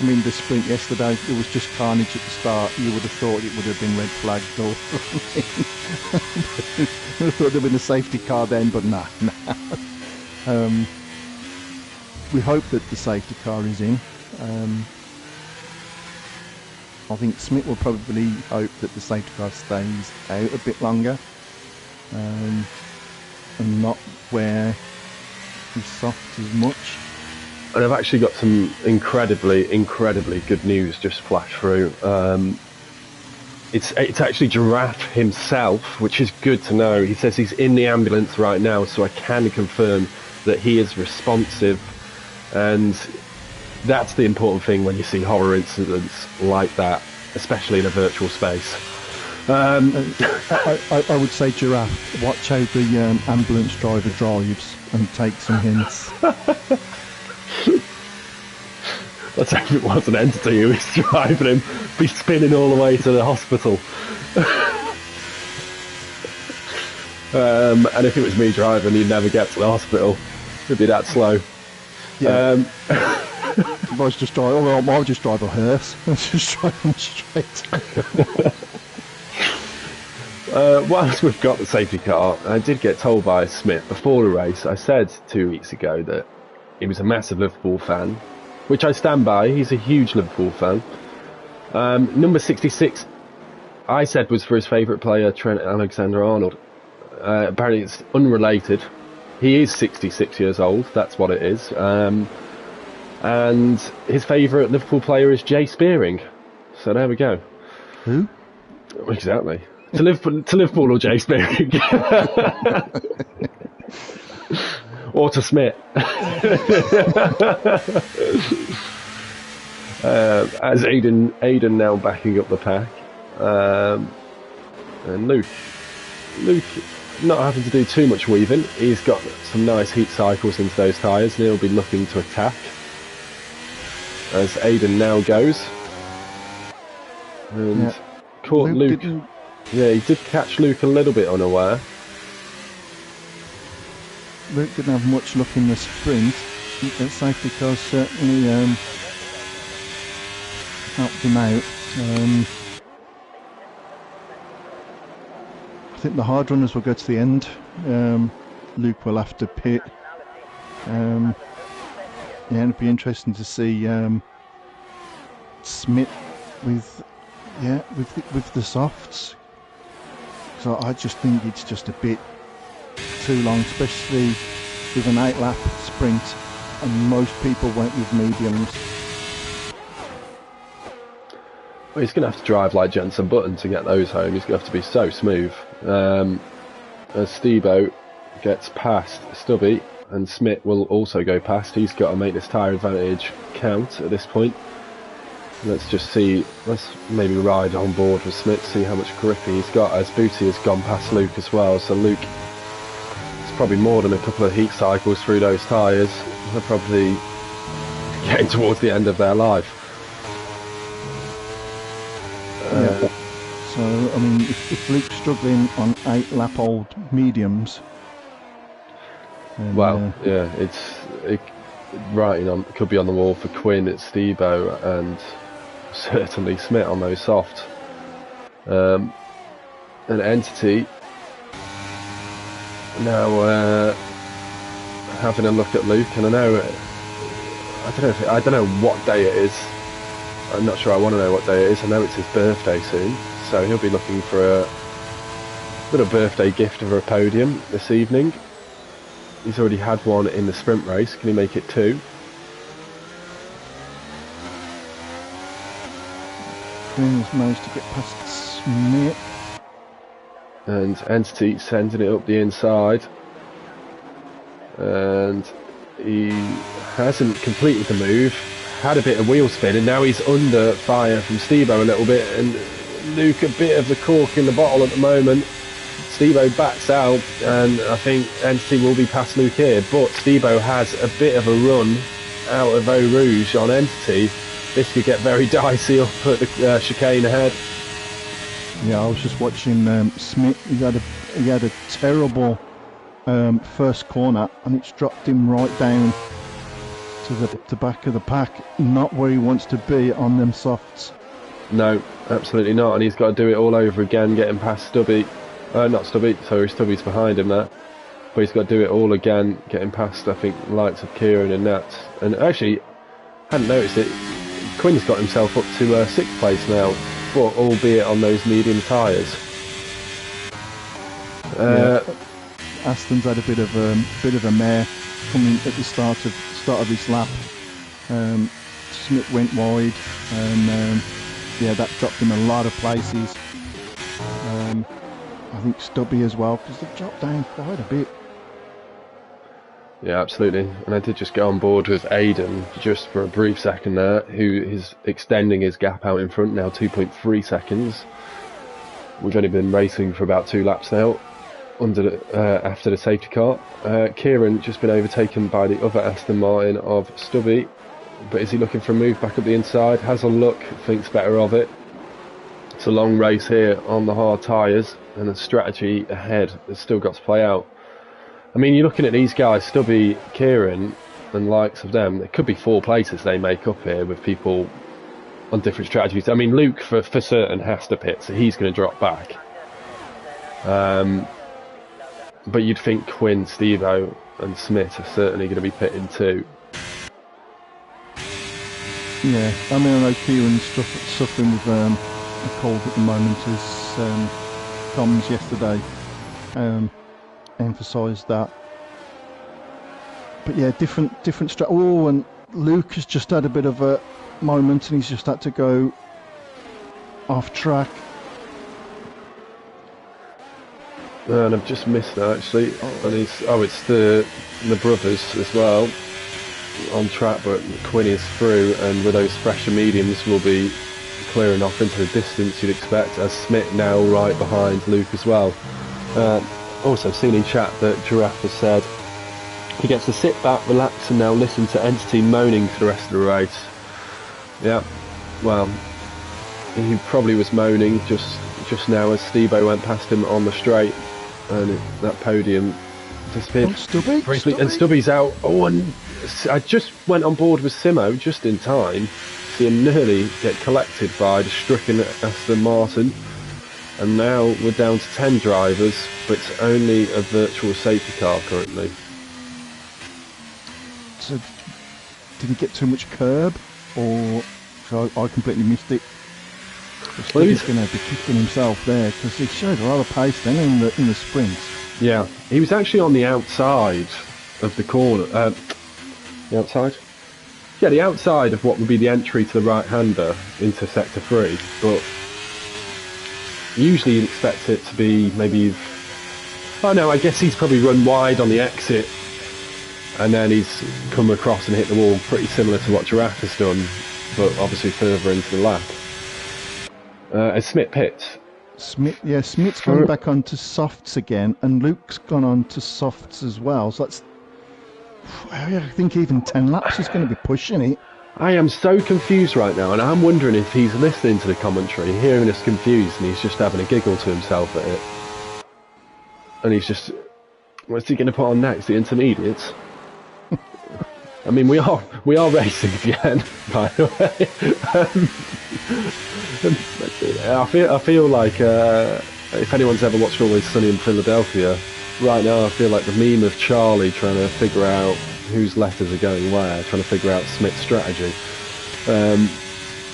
I mean, the sprint yesterday, it was just carnage at the start. You would have thought it would have been red flagged or it would have been a safety car then, but nah. We hope that the safety car is in. I think Smith will probably hope that the safety car stays out a bit longer, and not where he's soft as much. And I've actually got some incredibly good news just flash through. It's actually Giraffe himself, which is good to know. He says he's in the ambulance right now, so I can confirm that he is responsive, and that's the important thing when you see horror incidents like that, especially in a virtual space. I would say, Giraffe, watch how the ambulance driver drives and take some hints. Let's hope it was an entity who was driving him, be spinning all the way to the hospital. And if it was me driving, you'd never get to the hospital. It'd be that slow. Yeah. If I was just driving, I would just drive a hearse. Just drive them straight. Whilst we've got the safety car, I did get told by Smith before the race. I said 2 weeks ago that he was a massive Liverpool fan, which I stand by. He's a huge Liverpool fan. Number 66, I said was for his favourite player, Trent Alexander-Arnold. Apparently it's unrelated. He is 66 years old, that's what it is. And his favourite Liverpool player is Jay Spearing. So there we go. Who? Exactly. To Liverpool or Jay Spearing. Or to Smith. As Aiden now backing up the pack. And Luke not having to do too much weaving. He's got some nice heat cycles into those tyres, and he'll be looking to attack as Aiden now goes. And caught Luke. Yeah, he did catch Luke a little bit unaware. Luke didn't have much luck in the sprint. The safety car certainly helped him out. I think the hard runners will go to the end. Luke will have to pit. Yeah, it'd be interesting to see Smith with the softs. So I just think it's just a bit too long, especially with an 8-lap sprint, and most people went with mediums. Well, he's going to have to drive like Jenson Button to get those home. He's going to have to be so smooth. As Stebo gets past Stubby, and Smith will also go past. He's got to make this tyre advantage count at this point. Let's just see, let's maybe ride on board with Smith, see how much grip he's got, as Booty has gone past Luke as well. So Luke, it's probably more than a couple of heat cycles through those tyres. They're probably getting towards the end of their life. Yeah. So, I mean, if Luke's struggling on 8-lap old mediums, then, well, yeah, it writing on could be on the wall for Quinn, it's Stebo, and certainly Smith on those soft. An Entity now having a look at Luke, and I don't know what day it is. I'm not sure I want to know what day it is. I know it's his birthday soon, so he'll be looking for a little birthday gift of a podium this evening. He's already had one in the sprint race. Can he make it 2? Quinn's managed to get past Smith. And Entity sending it up the inside. And he hasn't completed the move. Had a bit of wheel spin, and now he's under fire from Stebo a little bit. And Luke, a bit of the cork in the bottle at the moment. Stebo backs out, and I think Entity will be past Luke here, but Stebo has a bit of a run out of Eau Rouge on Entity. This could get very dicey up at the chicane ahead. Yeah, I was just watching Smith. He had a terrible first corner, and it's dropped him right down to the back of the pack. Not where he wants to be on them softs. No, absolutely not, and he's got to do it all over again, getting past Stubby. Not Stubby, sorry, Stubby's behind him there. But he's got to do it all again, getting past, I think, the likes of Kieran and Nat. And actually, hadn't noticed it, Quinn's got himself up to 6th place now, but albeit on those medium tyres. Aston's had a bit of a mare coming at the start of this lap. Smith went wide, and that dropped him a lot of places. I think Stubby as well, because they've dropped down quite a bit. Yeah, absolutely. And I did just get on board with Aiden just for a brief second there, who is extending his gap out in front now, 2.3 seconds. We've only been racing for about 2 laps now after the safety car. Kieran just been overtaken by the other Aston Martin of Stubby, but is he looking for a move back up the inside? Has a look, thinks better of it. It's a long race here on the hard tyres, and the strategy ahead has still got to play out. I mean, you're looking at these guys, Stubby, Kieran, and likes of them. It could be 4 places they make up here with people on different strategies. I mean, Luke for certain has to pit, so he's going to drop back. But you'd think Quinn, Stevo, and Smith are certainly going to be pitting too. Yeah, I mean, I know Kieran's suffering with a cold at the moment, as Tom's yesterday emphasised that. But yeah, different Oh, and Luke has just had a bit of a moment, and he's just had to go off track. And I've just missed that actually. And it's the brothers as well on track, but Quinn is through, and with those fresher mediums will be clearing off into the distance you'd expect, as Smith now right behind Luke as well. Also seen in chat that Giraffe has said he gets to sit back, relax, and now listen to Entity moaning for the rest of the race. Yeah, well, he probably was moaning just now as Stebo went past him on the straight, and that podium disappeared briefly. And Stubby's out. Oh, and I just went on board with Simo just in time. See him nearly get collected by the stricken Aston Martin. And now we're down to 10 drivers, but it's only a virtual safety car currently. So, did he get too much curb, or so I completely missed it? Looks Well, like he's going to be kicking himself there because he showed a lot of pace then in the sprints. yeah, he was actually on the outside of the corner. The outside? Yeah, the outside of what would be the entry to the right-hander into Sector 3, but usually you'd expect it to be maybe... Oh no, I guess he's probably run wide on the exit, and then he's come across and hit the wall pretty similar to what Giraffe has done, but obviously further into the lap. As Smith pits. Smith's gone back onto softs again, and Luke's gone on to softs as well. So that's, I think even 10 laps is going to be pushing it. I am so confused right now, and I'm wondering if he's listening to the commentary, hearing us confused, and he's just having a giggle to himself at it. And he's just, what's he going to put on next? The intermediates? I mean, we are racing again, by the way. I feel like if anyone's ever watched Always Sunny in Philadelphia, right now I feel like the meme of Charlie trying to figure out whose letters are going where, trying to figure out Smith's strategy.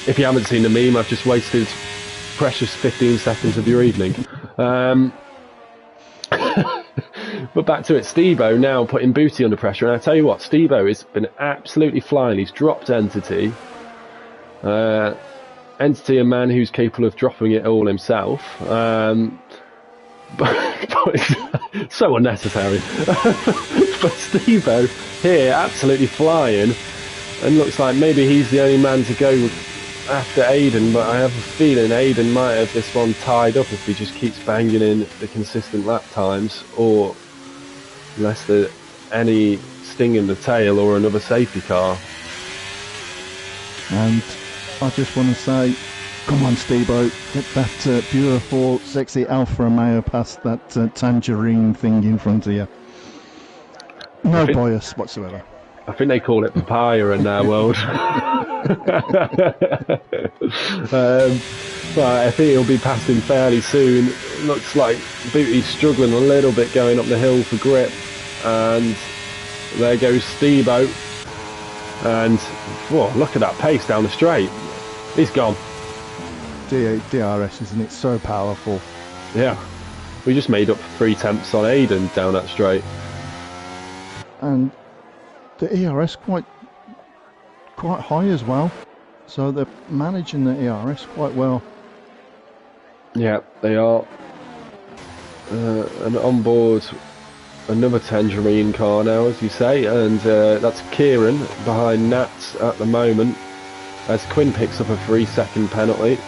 If you haven't seen the meme, I've just wasted precious 15 seconds of your evening. But back to it, Steve-O now putting Booty under pressure, and I tell you what, Steve-O has been absolutely flying. He's dropped Entity. Entity, a man who's capable of dropping it all himself. But it's so unnecessary. But Steve-O here, absolutely flying, and looks like maybe he's the only man to go after Aiden, but I have a feeling Aiden might have this one tied up if he just keeps banging in the consistent lap times, or unless there's any sting in the tail or another safety car. And I just want to say, come on Steve-O, get that beautiful, sexy Alfa Romeo past that tangerine thing in front of you. No bias whatsoever. I think they call it papaya in their world. But I think he'll be passing fairly soon. Looks like Booty's struggling a little bit going up the hill for grip. And there goes Steve-O. And whoa, look at that pace down the straight. He's gone. DRS, isn't it? So powerful. Yeah. We just made up 3 tenths on Aiden down that straight. And the ERS quite high as well, so they're managing the ERS quite well. Yeah, they are. And on board another Tangerine car now, as you say, and that's Kieran behind Nats at the moment, as Quinn picks up a 3-second penalty.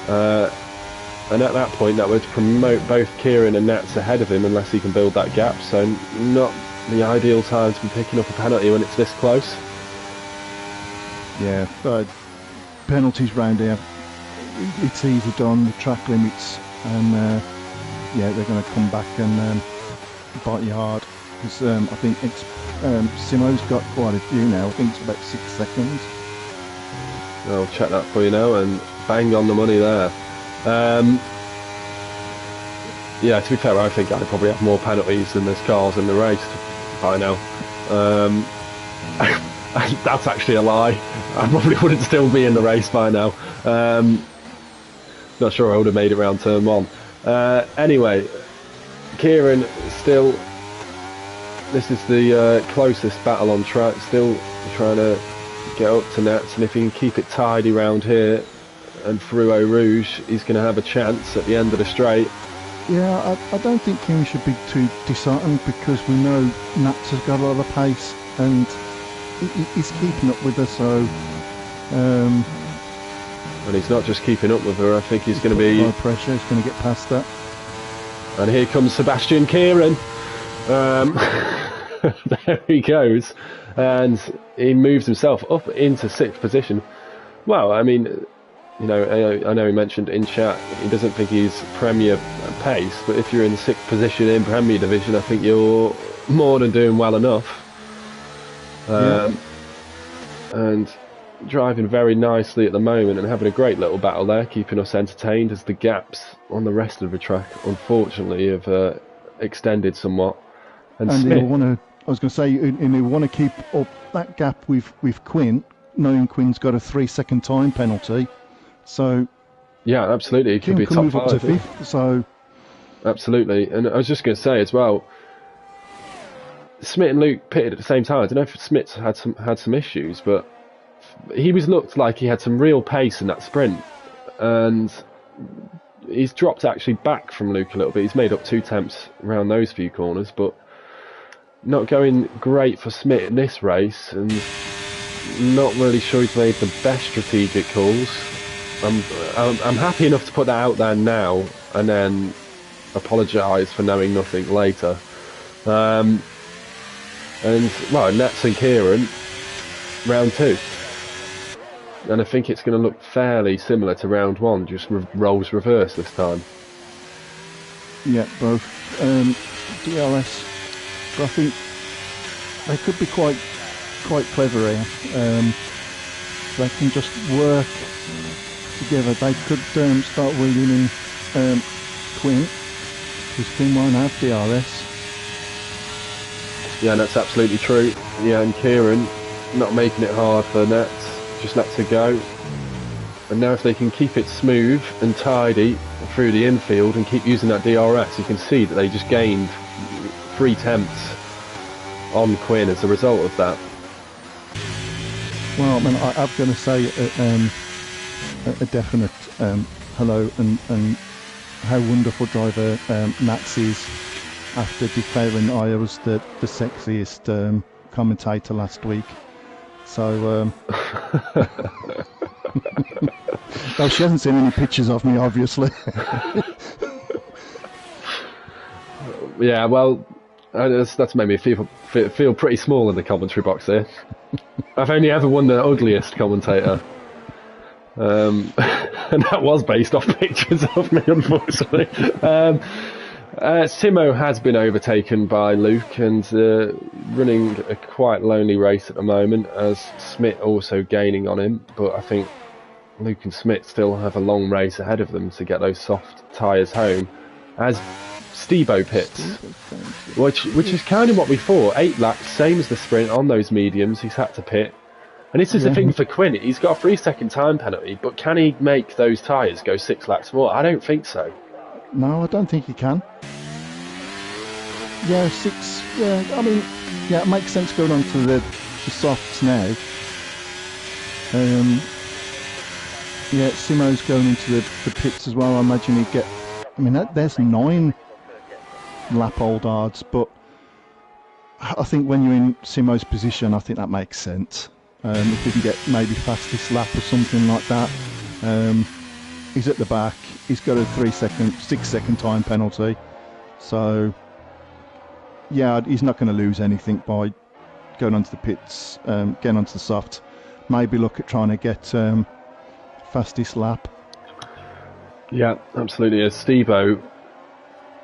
And at that point, that would promote both Kieran and Nats ahead of him, unless he can build that gap. So not the ideal time to be picking up a penalty when it's this close. Yeah, but penalties round here, it's easy done, the track limits, and yeah, they're going to come back and bite you hard, because I think Simo's got quite a few now. I think it's about 6 seconds. I'll check that for you now, and bang on the money there. Yeah, to be fair, I think I probably have more penalties than there's cars in the race by now. That's actually a lie. I probably wouldn't still be in the race by now. Not sure I would have made it around turn 1. Anyway, Kieran still, this is the closest battle on track, still trying to get up to Nats, and if he can keep it tidy round here and through Eau Rouge, he's going to have a chance at the end of the straight. Yeah, I don't think Kieran should be too disheartened, because we know Nats has got a lot of pace and he's keeping up with her, so... And he's not just keeping up with her, I think he's going to be... No pressure, he's going to get past that. And here comes Sebastian Kieran. There he goes. And he moves himself up into 6th position. Well, I mean... You know, I know he mentioned in chat he doesn't think he's Premier pace, but if you're in 6th position in Premier Division, I think you're more than doing well enough. And driving very nicely at the moment and having a great little battle there, keeping us entertained as the gaps on the rest of the track, unfortunately, have extended somewhat. And he'll want to, I was going to say, he'll want to keep up that gap with Quinn, knowing Quinn's got a 3-second time penalty. So Yeah, absolutely. It could Kim be a can top move up to 5. Yeah. fifth. So Absolutely. And I was just going to say as well, Smith and Luke pitted at the same time. I don't know if Smith had some issues, but he looked like he had some real pace in that sprint, and he's dropped actually back from Luke a little bit. He's made up 2 temps around those few corners, but not going great for Smith in this race, and not really sure he's made the best strategic calls. I'm happy enough to put that out there now, and then apologise for knowing nothing later. And well, Nets and Kieran, round 2. And I think it's going to look fairly similar to round 1, just roles reverse this time. yeah, both DLS. But I think they could be quite clever here. They can just work together. They could start wheeling in Quinn, because Quinn won't have DRS. Yeah, that's absolutely true. Yeah, and Kieran not making it hard for Nets, just lets her go. And now if they can keep it smooth and tidy through the infield and keep using that DRS, you can see that they just gained 3 temps on Quinn as a result of that. Well, I mean, I'm going to say a definite hello and how wonderful driver Nats is, after declaring I was the sexiest commentator last week. So, well, she hasn't seen any pictures of me, obviously. Yeah, well, that's made me feel pretty small in the commentary box here. I've only ever won the ugliest commentator. And that was based off pictures of me, unfortunately. Simo has been overtaken by Luke and running a quite lonely race at the moment, as Smith also gaining on him. But I think Luke and Smith still have a long race ahead of them to get those soft tyres home, as Stebo pits, which is kind of what we thought. 8 laps, same as the sprint on those mediums. He's had to pit. And this is the thing for Quinn. He's got a 3-second time penalty, but can he make those tyres go 6 laps more? I don't think so. No, I don't think he can. Yeah, 6. Yeah, I mean, yeah, it makes sense going on to the softs now. Yeah, Simo's going into the pits as well. I imagine he'd get. I mean, there's 9 lap old odds, but I think when you're in Simo's position, I think that makes sense. If we can get maybe fastest lap or something like that. He's at the back. He's got a 6-second time penalty. So, yeah, he's not going to lose anything by going onto the pits, getting onto the soft. Maybe look at trying to get fastest lap. Yeah, absolutely. As Stebo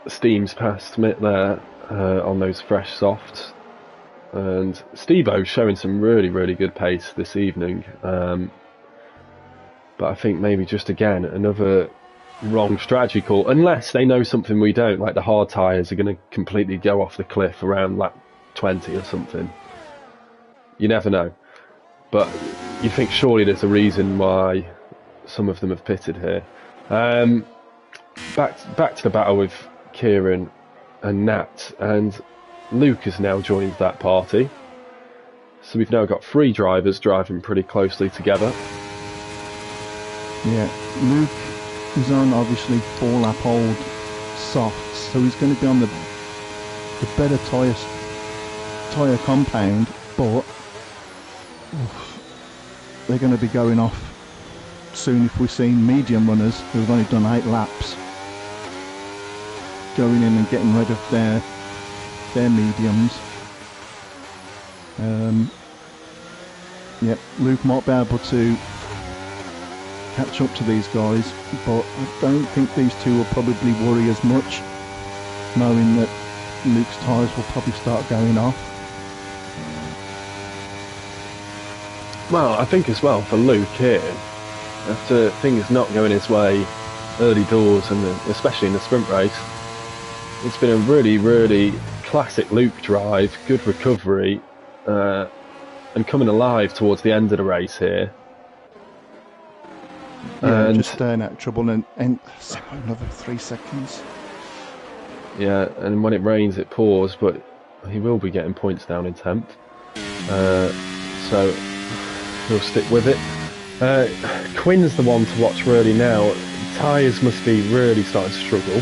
steams past Mitt there on those fresh softs. And Stebo's showing some really, really good pace this evening. But I think maybe just again another wrong strategy call, unless they know something we don't, like the hard tyres are going to completely go off the cliff around lap 20 or something. You never know. But you think surely there's a reason why some of them have pitted here. Back to the battle with Kieran and Nat, and Luke has now joined that party. So we've now got 3 drivers driving pretty closely together. Yeah, Luke is on obviously 4 lap old softs, so he's going to be on the better tyre compound, but they're going to be going off soon if we've seen medium runners who've only done 8 laps going in and getting rid of their mediums. Yep, Luke might be able to catch up to these guys, but I don't think these two will probably worry as much, knowing that Luke's tyres will probably start going off. Well, I think as well for Luke here, after things not going his way early doors, and especially in the sprint race, it's been a really, really classic Luke drive, good recovery, and coming alive towards the end of the race here. Yeah, And just staying out of trouble and so another 3 seconds. yeah, and when it rains, it pours, but he will be getting points down in 10th. So he'll stick with it. Quinn's the one to watch really now. Tyres must be really starting to struggle.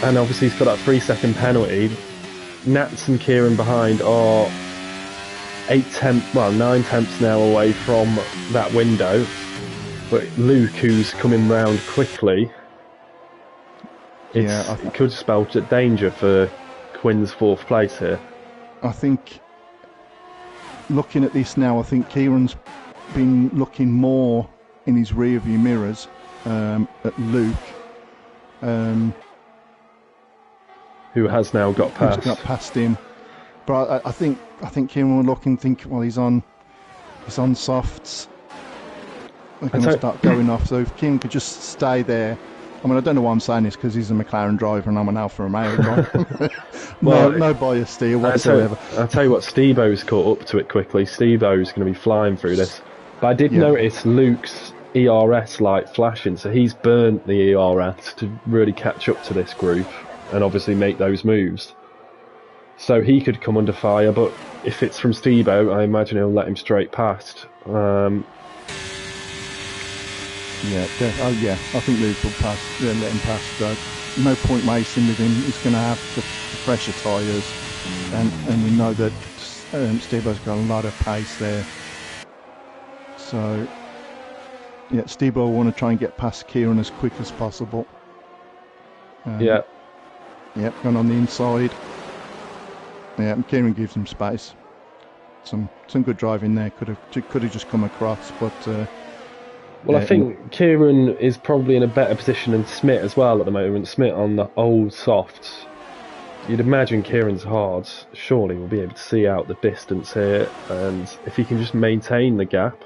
And obviously he's got that 3-second penalty. Nats and Kieran behind are 9 tenths now away from that window. But Luke, who's coming round quickly, it could spell danger for Quinn's 4th place here. I think, looking at this now, I think Kieran's been looking more in his rear view mirrors at Luke. Who has now got past. Who's got past him. But I think Kieran will look and think, well, he's on softs. They're going to start going off. So if Kieran could just stay there. I mean, I don't know why I'm saying this because he's a McLaren driver and I'm an Alfa Romeo driver. no bias here whatsoever. I'll tell you what, Steve-O's caught up to it quickly. Steve-O's going to be flying through this. But I did notice Luke's ERS light flashing, so he's burnt the ERS to really catch up to this group and obviously make those moves. So he could come under fire, but if it's from Steve-O, I imagine he'll let him straight past. I think Luke will let him pass. No point racing with him. He's going to have the fresher tyres, and we know that Steve-O's got a lot of pace there. So, yeah, Steve-O will want to try and get past Kieran as quick as possible. Going on the inside. Yeah, Kieran gives him space. Some good driving there. Could have just come across, but. Well, I think Kieran is probably in a better position than Smith as well at the moment. Smith on the old softs. You'd imagine Kieran's hards. Surely we'll be able to see out the distance here, and if he can just maintain the gap,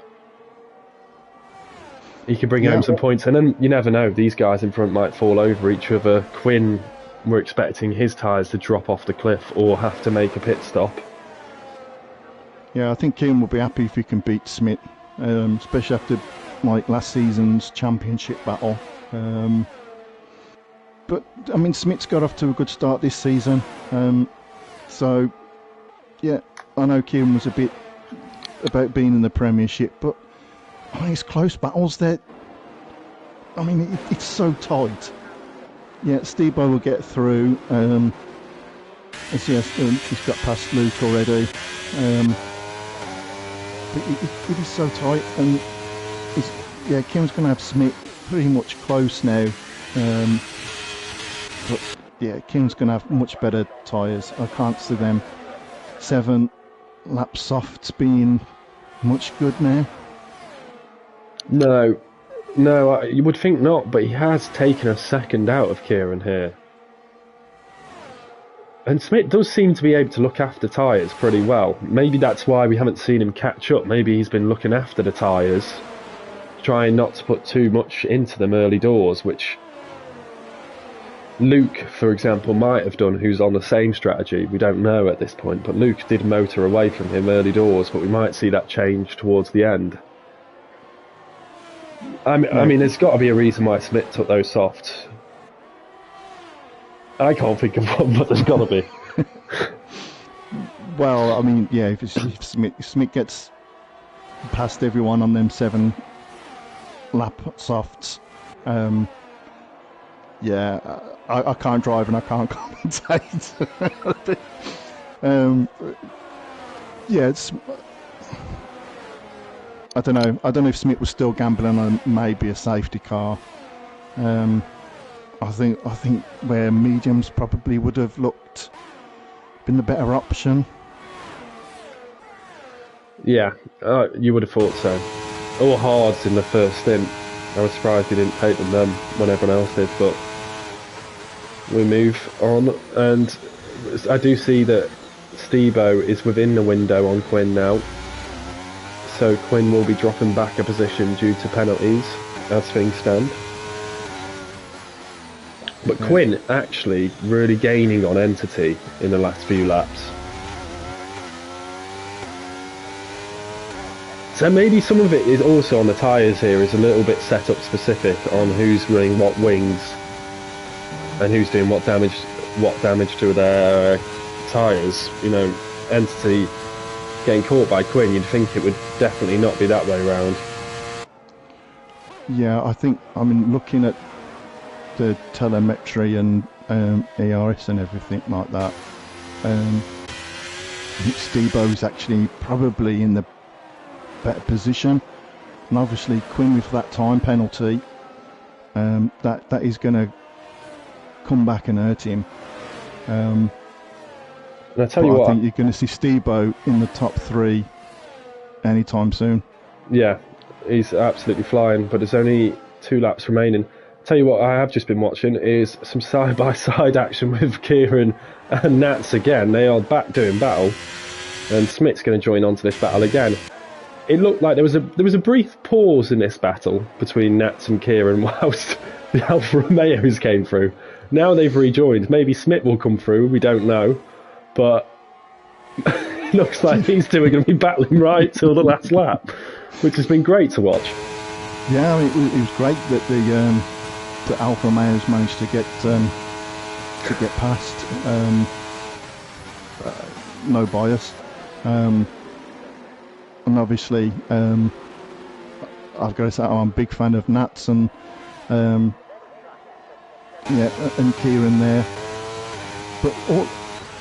he could bring home some points. And then you never know; these guys in front might fall over each other. Quinn, we're expecting his tyres to drop off the cliff or have to make a pit stop. Yeah, I think Kieran will be happy if he can beat Smith, especially after last season's championship battle. But I mean, Smith's got off to a good start this season. So yeah, I know Kieran was a bit about being in the Premiership, but I mean, it's close battles there. I mean, it's so tight. Yeah, Steve-O will get through. He's got past Luke already. But it is so tight, and Kim's going to have Smith pretty much close now. But yeah, Kim's going to have much better tyres. I can't see them 7 lap softs being much good now. No, you would think not, but he has taken a second out of Kieran here. And Smith does seem to be able to look after tyres pretty well. Maybe that's why we haven't seen him catch up. Maybe he's been looking after the tyres, trying not to put too much into them early doors, which Luke, for example, might have done, who's on the same strategy. We don't know at this point, but Luke did motor away from him early doors, but we might see that change towards the end. I mean, there's got to be a reason why Smith took those softs. I can't think of one, but there's got to be. Well, I mean, yeah, if Smith gets past everyone on them 7 lap softs, I can't drive and I can't commentate. It's. I don't know if Smith was still gambling on maybe a safety car. I think where mediums probably would have been the better option. Yeah, you would have thought so. All hards in the first stint. I was surprised he didn't take them then when everyone else did, but we move on. And I do see that Steve-O is within the window on Quinn now. So Quinn will be dropping back a position due to penalties as things stand. But Quinn actually really gaining on Entity in the last few laps. So maybe some of it is also on the tyres here, is a little bit setup specific on who's running what wings and who's doing what damage to their tyres. You know, Entity getting caught by Quinn, you'd think it would definitely not be that way round. Yeah, I mean, looking at the telemetry and ERS and everything like that, I think Stebo's actually probably in the better position, and obviously Quinn with that time penalty, that is going to come back and hurt him. And I tell you what, I think you're going to see Stebo in the top 3 anytime soon. Yeah, he's absolutely flying, but there's only 2 laps remaining. Tell you what, I have just been watching is some side-by-side action with Kieran and Nats again. They are back doing battle, and Smith's going to join onto this battle again. It looked like there was a brief pause in this battle between Nats and Kieran whilst the Alfa Romeos came through. Now they've rejoined. Maybe Smith will come through. We don't know, but it looks like these two are going to be battling right till the last lap, which has been great to watch. Yeah, I mean, it was great that the Alfa Romeos managed to get past. No bias. And obviously, I've got to say I'm a big fan of Nats and and Kieran there. But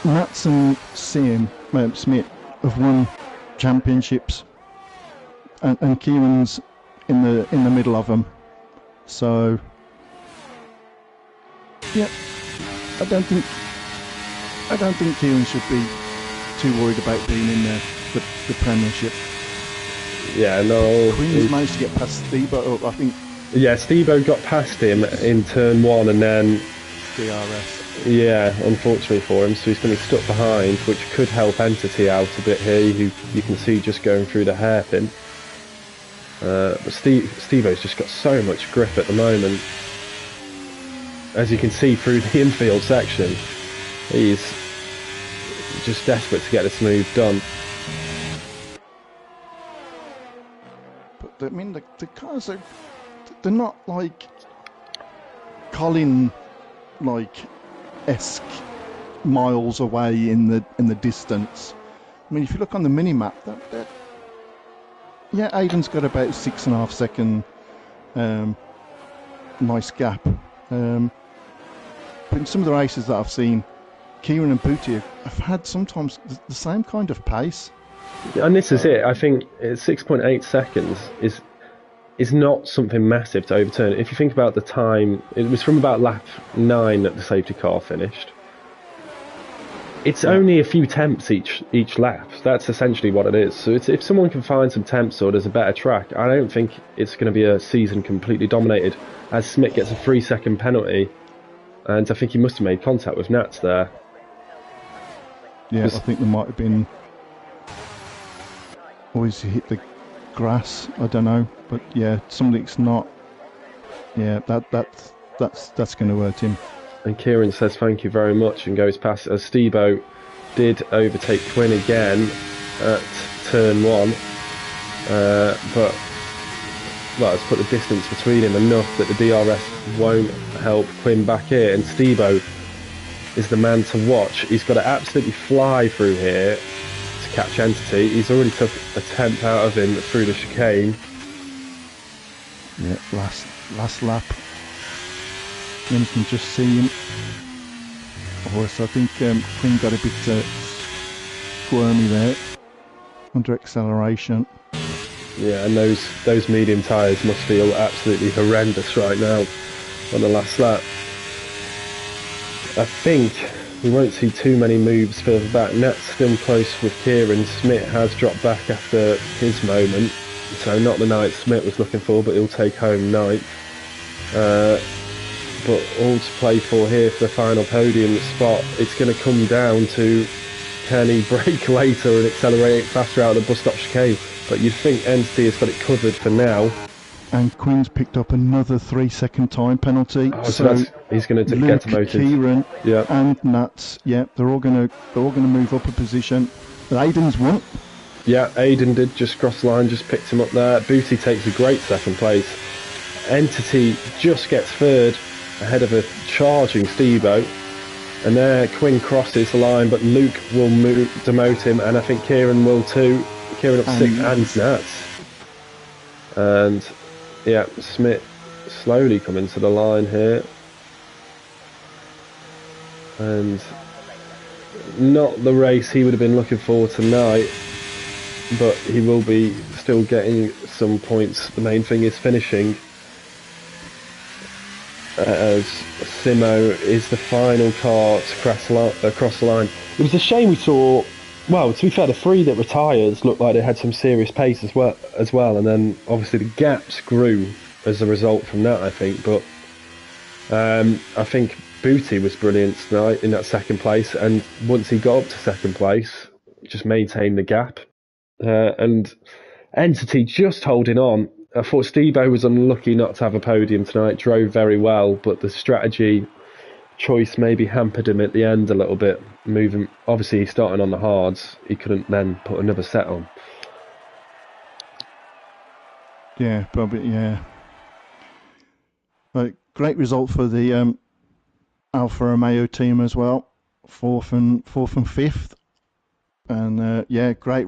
Nats and Smith have won championships, and Kieran's in the middle of them. So yeah, I don't think Kieran should be too worried about being in the Premiership. Yeah, no. Queen's managed to get past Stebo, I think. Yeah, Stebo got past him in turn 1 and then DRS. Yeah, unfortunately for him, so he's going to be stuck behind, which could help Entity out a bit here, who you can see just going through the hairpin. But Stebo's just got so much grip at the moment. As you can see through the infield section, he's just desperate to get this move done. But I mean, the cars they're not like Colin esque miles away in the distance. I mean, if you look on the mini map, yeah, Aiden's got about 6.5 second nice gap. But in some of the races that I've seen, Kieran and Booty have had sometimes the same kind of pace. And this is it. I think 6.8 seconds is not something massive to overturn. If you think about the time, it was from about lap 9 that the safety car finished. It's only a few temps each lap. That's essentially what it is. So if someone can find some temps or there's a better track, I don't think it's going to be a season completely dominated, as Smith gets a 3-second penalty, and I think he must have made contact with Nats there. Yeah, I think there might have been... Always hit the grass, I don't know, but yeah, something's not. Yeah, that's going to hurt him. And Kieran says thank you very much and goes past, as Stebo did overtake Quinn again at turn 1, but well, it's put the distance between him enough that the DRS won't help Quinn back here, and Stebo is the man to watch. He's got to absolutely fly through here to catch Entity. He's already took a tenth out of him through the chicane. Yeah, last lap. Then you can just see him. Also, I think Quinn got a bit squirmy there under acceleration. Yeah, and those medium tyres must feel absolutely horrendous right now on the last lap. I think we won't see too many moves further back. Nat's still close with Kieran. Smith has dropped back after his moment, so not the night Smith was looking for, but he'll take home ninth. But all to play for here for the final podium spot. It's going to come down to, can he brake later and accelerate faster out of the bus stop chicane? But you'd think Entity has got it covered for now. And Quinn's picked up another 3-second time penalty. Oh, so he's going to get demoted. Kieran and Nats, yeah, they're all going to move up a position. Aiden's won. Yeah, Aiden did just cross the line, just picked him up there. Booty takes a great second place. Entity just gets third ahead of a charging Stebo. And there, Quinn crosses the line, but Luke will demote him, and I think Kieran will too. Kieran up sixth, and Nats. And yeah, Smith slowly coming to the line here. And not the race he would have been looking for tonight, but he will be still getting some points. The main thing is finishing, as Simo is the final car to cross the line. It was a shame we saw, well, to be fair, the three that retires looked like they had some serious pace as well, and then obviously the gaps grew as a result from that, I think. But I think Booty was brilliant tonight in that second place, and once he got up to second place, just maintained the gap. And Entity just holding on. I thought Stebo was unlucky not to have a podium tonight, drove very well, but the strategy choice maybe hampered him at the end a little bit. Moving, obviously he's starting on the hards, he couldn't then put another set on. Yeah, probably, yeah. Right, great result for the Alfa Romeo team as well, fourth and fifth, and yeah, great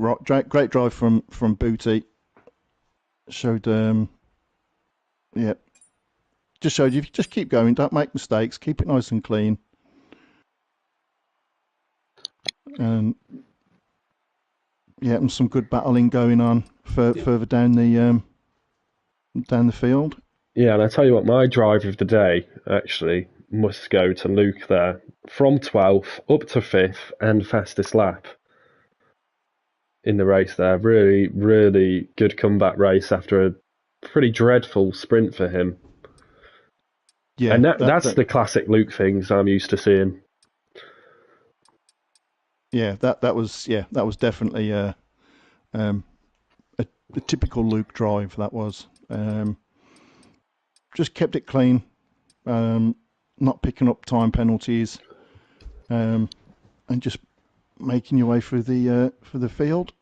drive from Booty. Showed yeah, just showed you just keep going, don't make mistakes, keep it nice and clean, and yeah, and some good battling going on further down the field. Yeah, and I tell you what, my driver of the day actually must go to Luke there. From 12th up to 5th and fastest lap in the race there. Really, really good comeback race after a pretty dreadful sprint for him. Yeah, and that's the classic Luke things I'm used to seeing. Yeah, that was definitely a typical Luke drive. That was just kept it clean, not picking up time penalties, and just making your way through the field.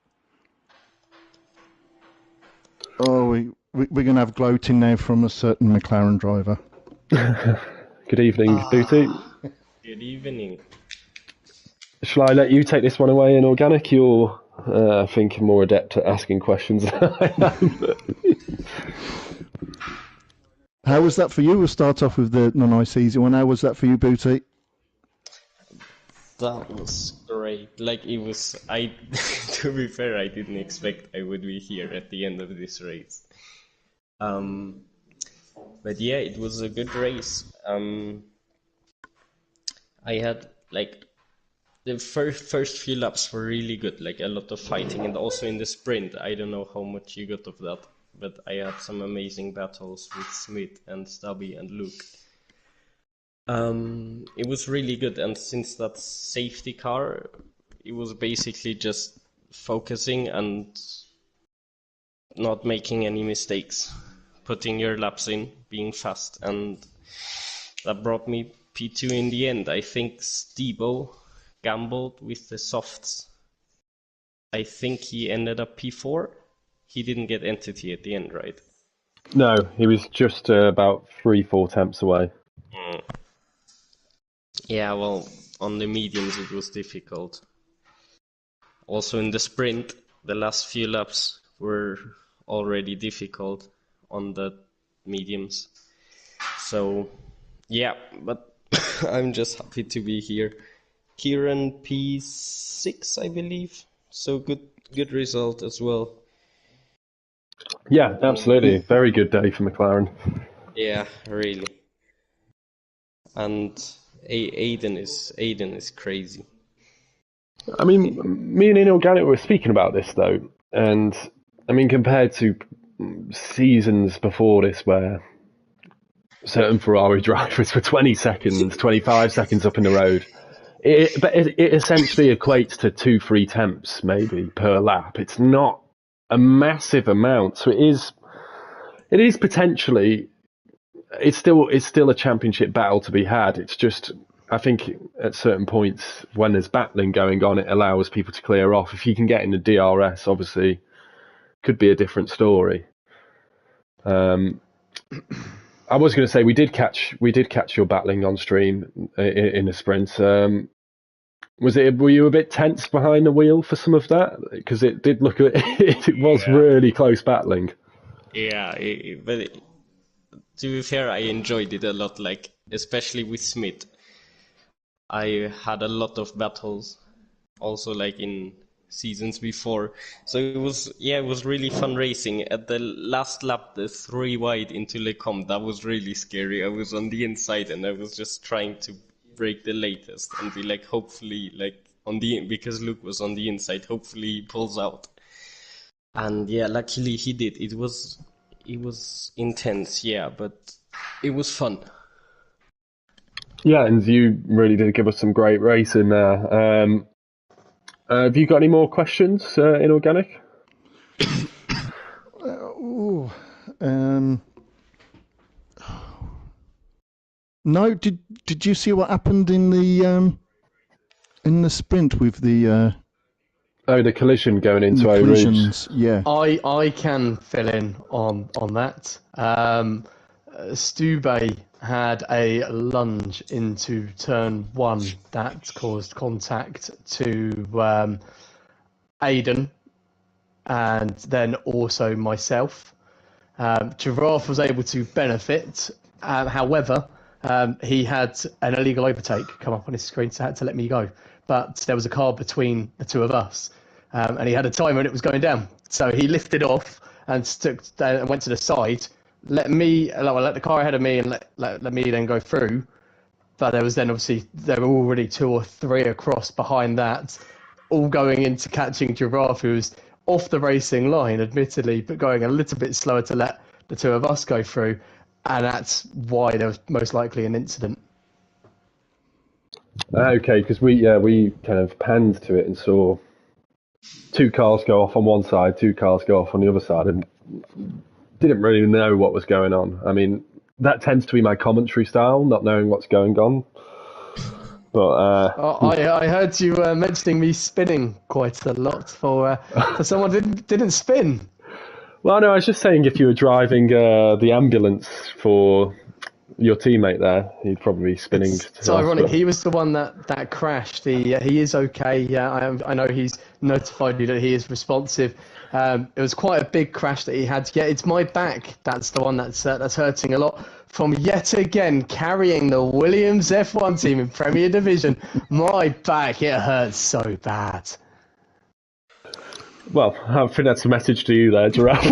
Oh, we're going to have gloating now from a certain McLaren driver. Good evening, Booty. Good evening. Shall I let you take this one away in organic? You're, I think, more adept at asking questions than I am. How was that for you? We'll start off with the nice easy one. How was that for you, Booty? That was great. Like, it was, to be fair, I didn't expect I would be here at the end of this race. But yeah, it was a good race. I had, like, the first few laps were really good, like a lot of fighting, and also in the sprint. I don't know how much you got of that, but I had some amazing battles with Smith and Stubby and Luke. It was really good, and since that safety car, it was basically just focusing and not making any mistakes, putting your laps in, being fast, and that brought me P2 in the end. I think Stebo gambled with the softs. I think he ended up P4. He didn't get Entity at the end, right? No, he was just about 3-4 temps away. Yeah, well, on the mediums it was difficult. Also in the sprint, the last few laps were already difficult on the mediums. So, yeah, but I'm just happy to be here. Kieran P6, I believe. So good result as well. Yeah, absolutely. Very good day for McLaren. Yeah, really. And Aiden is crazy. I mean, me and Inorganic were speaking about this though, and I mean, compared to seasons before this where certain Ferrari drivers were 20 seconds, 25 seconds up in the road, it essentially equates to 2-3 temps maybe per lap. It's not a massive amount, so it is potentially, it's still a championship battle to be had. It's just I think at certain points when there's battling going on, it allows people to clear off. If you can get in the DRS, obviously, could be a different story. I was going to say we did catch your battling on stream in the sprint. Were you a bit tense behind the wheel for some of that? Because it did look it was really close battling. Yeah, to be fair, I enjoyed it a lot. Like especially with Smith, I had a lot of battles, also like in seasons before. So it was really fun racing. At the last lap, the 3 wide into Le Comte, that was really scary. I was on the inside and I was just trying to break the latest and be like, hopefully, like because Luke was on the inside, hopefully he pulls out. And yeah, luckily he did. It was intense, yeah, but it was fun. Yeah, and you really did give us some great racing there. Have you got any more questions in organic? No. Did you see what happened in the sprint with the the collision going into Eau Rouge? collisions? Yeah. I can fill in on that. Stube had a lunge into turn 1 that caused contact to Aidan and then also myself. Giraffe was able to benefit. However, he had an illegal overtake come up on his screen, so had to let me go. But there was a car between the two of us, and he had a timer and it was going down. So he lifted off and went to the side, let the car ahead of me and let me then go through. But there was then obviously there were already 2 or 3 across behind that, all going into catching Giraffe, who was off the racing line, admittedly, but going a little bit slower to let the 2 of us go through. And that's why there was most likely an incident. Okay, because we kind of panned to it and saw 2 cars go off on one side, 2 cars go off on the other side, and didn't really know what was going on. I mean, that tends to be my commentary style, not knowing what's going on. But I heard you mentioning me spinning quite a lot for someone who didn't spin. Well, no, I was just saying if you were driving the ambulance for your teammate there, he'd probably be spinning. It's ironic. He was the one that crashed. He is okay. Yeah, I know he's notified you that he is responsive. It was quite a big crash that he had. Yeah, it's my back. That's the one that's hurting a lot from yet again carrying the Williams F1 team in Premier Division. My back, it hurts so bad. Well, I think that's a message to you there, Giraffe.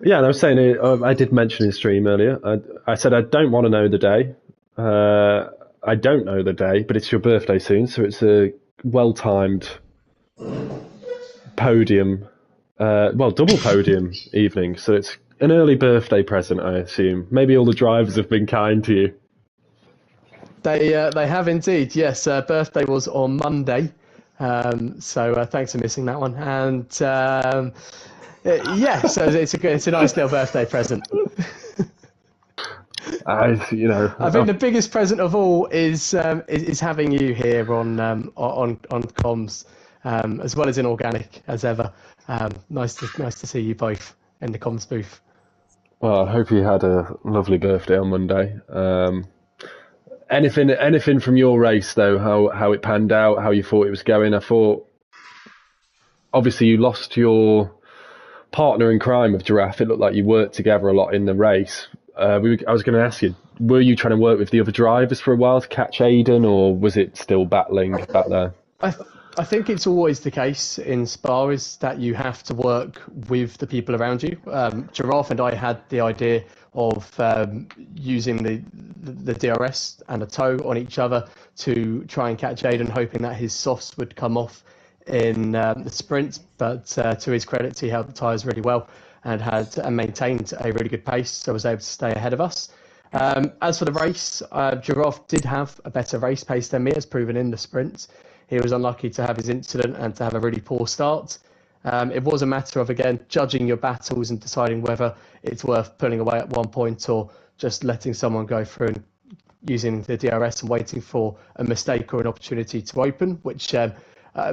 Yeah, and I was saying, I did mention in stream earlier, I said I don't want to know the day. I don't know the day, but it's your birthday soon, so it's a well-timed podium, double podium evening, so it's an early birthday present, I assume. Maybe all the drivers have been kind to you. They have indeed, yes. Birthday was on Monday, so thanks for missing that one. And so it's a nice little birthday present. I think the biggest present of all is having you here on comms, as well as in organic as ever. Nice to see you both in the comms booth. Well, I hope you had a lovely birthday on Monday. Anything from your race though? How it panned out? How you thought it was going? I thought obviously you lost your partner in crime of Giraffe. It looked like you worked together a lot in the race. I was going to ask you, were you trying to work with the other drivers for a while to catch Aidan, or was it still battling back there? I think it's always the case in Spa is that you have to work with the people around you. Giraffe and I had the idea of using the DRS and a tow on each other to try and catch Aidan, hoping that his softs would come off in the sprint. But to his credit, he held the tyres really well and maintained a really good pace, so was able to stay ahead of us. As for the race, Giraffe did have a better race pace than me, as proven in the sprint. He was unlucky to have his incident and to have a really poor start. It was a matter of, again, judging your battles and deciding whether it's worth pulling away at one point or just letting someone go through and using the DRS and waiting for a mistake or an opportunity to open, which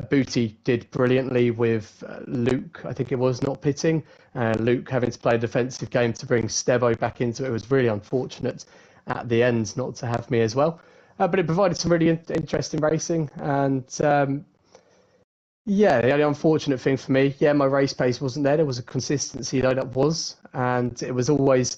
Booty did brilliantly with Luke, I think it was, not pitting. Luke having to play a defensive game to bring Stebo back into it. It was really unfortunate at the end not to have me as well. But it provided some really interesting racing. And yeah, the only unfortunate thing for me, my race pace wasn't there. There was a consistency though that was. And there was always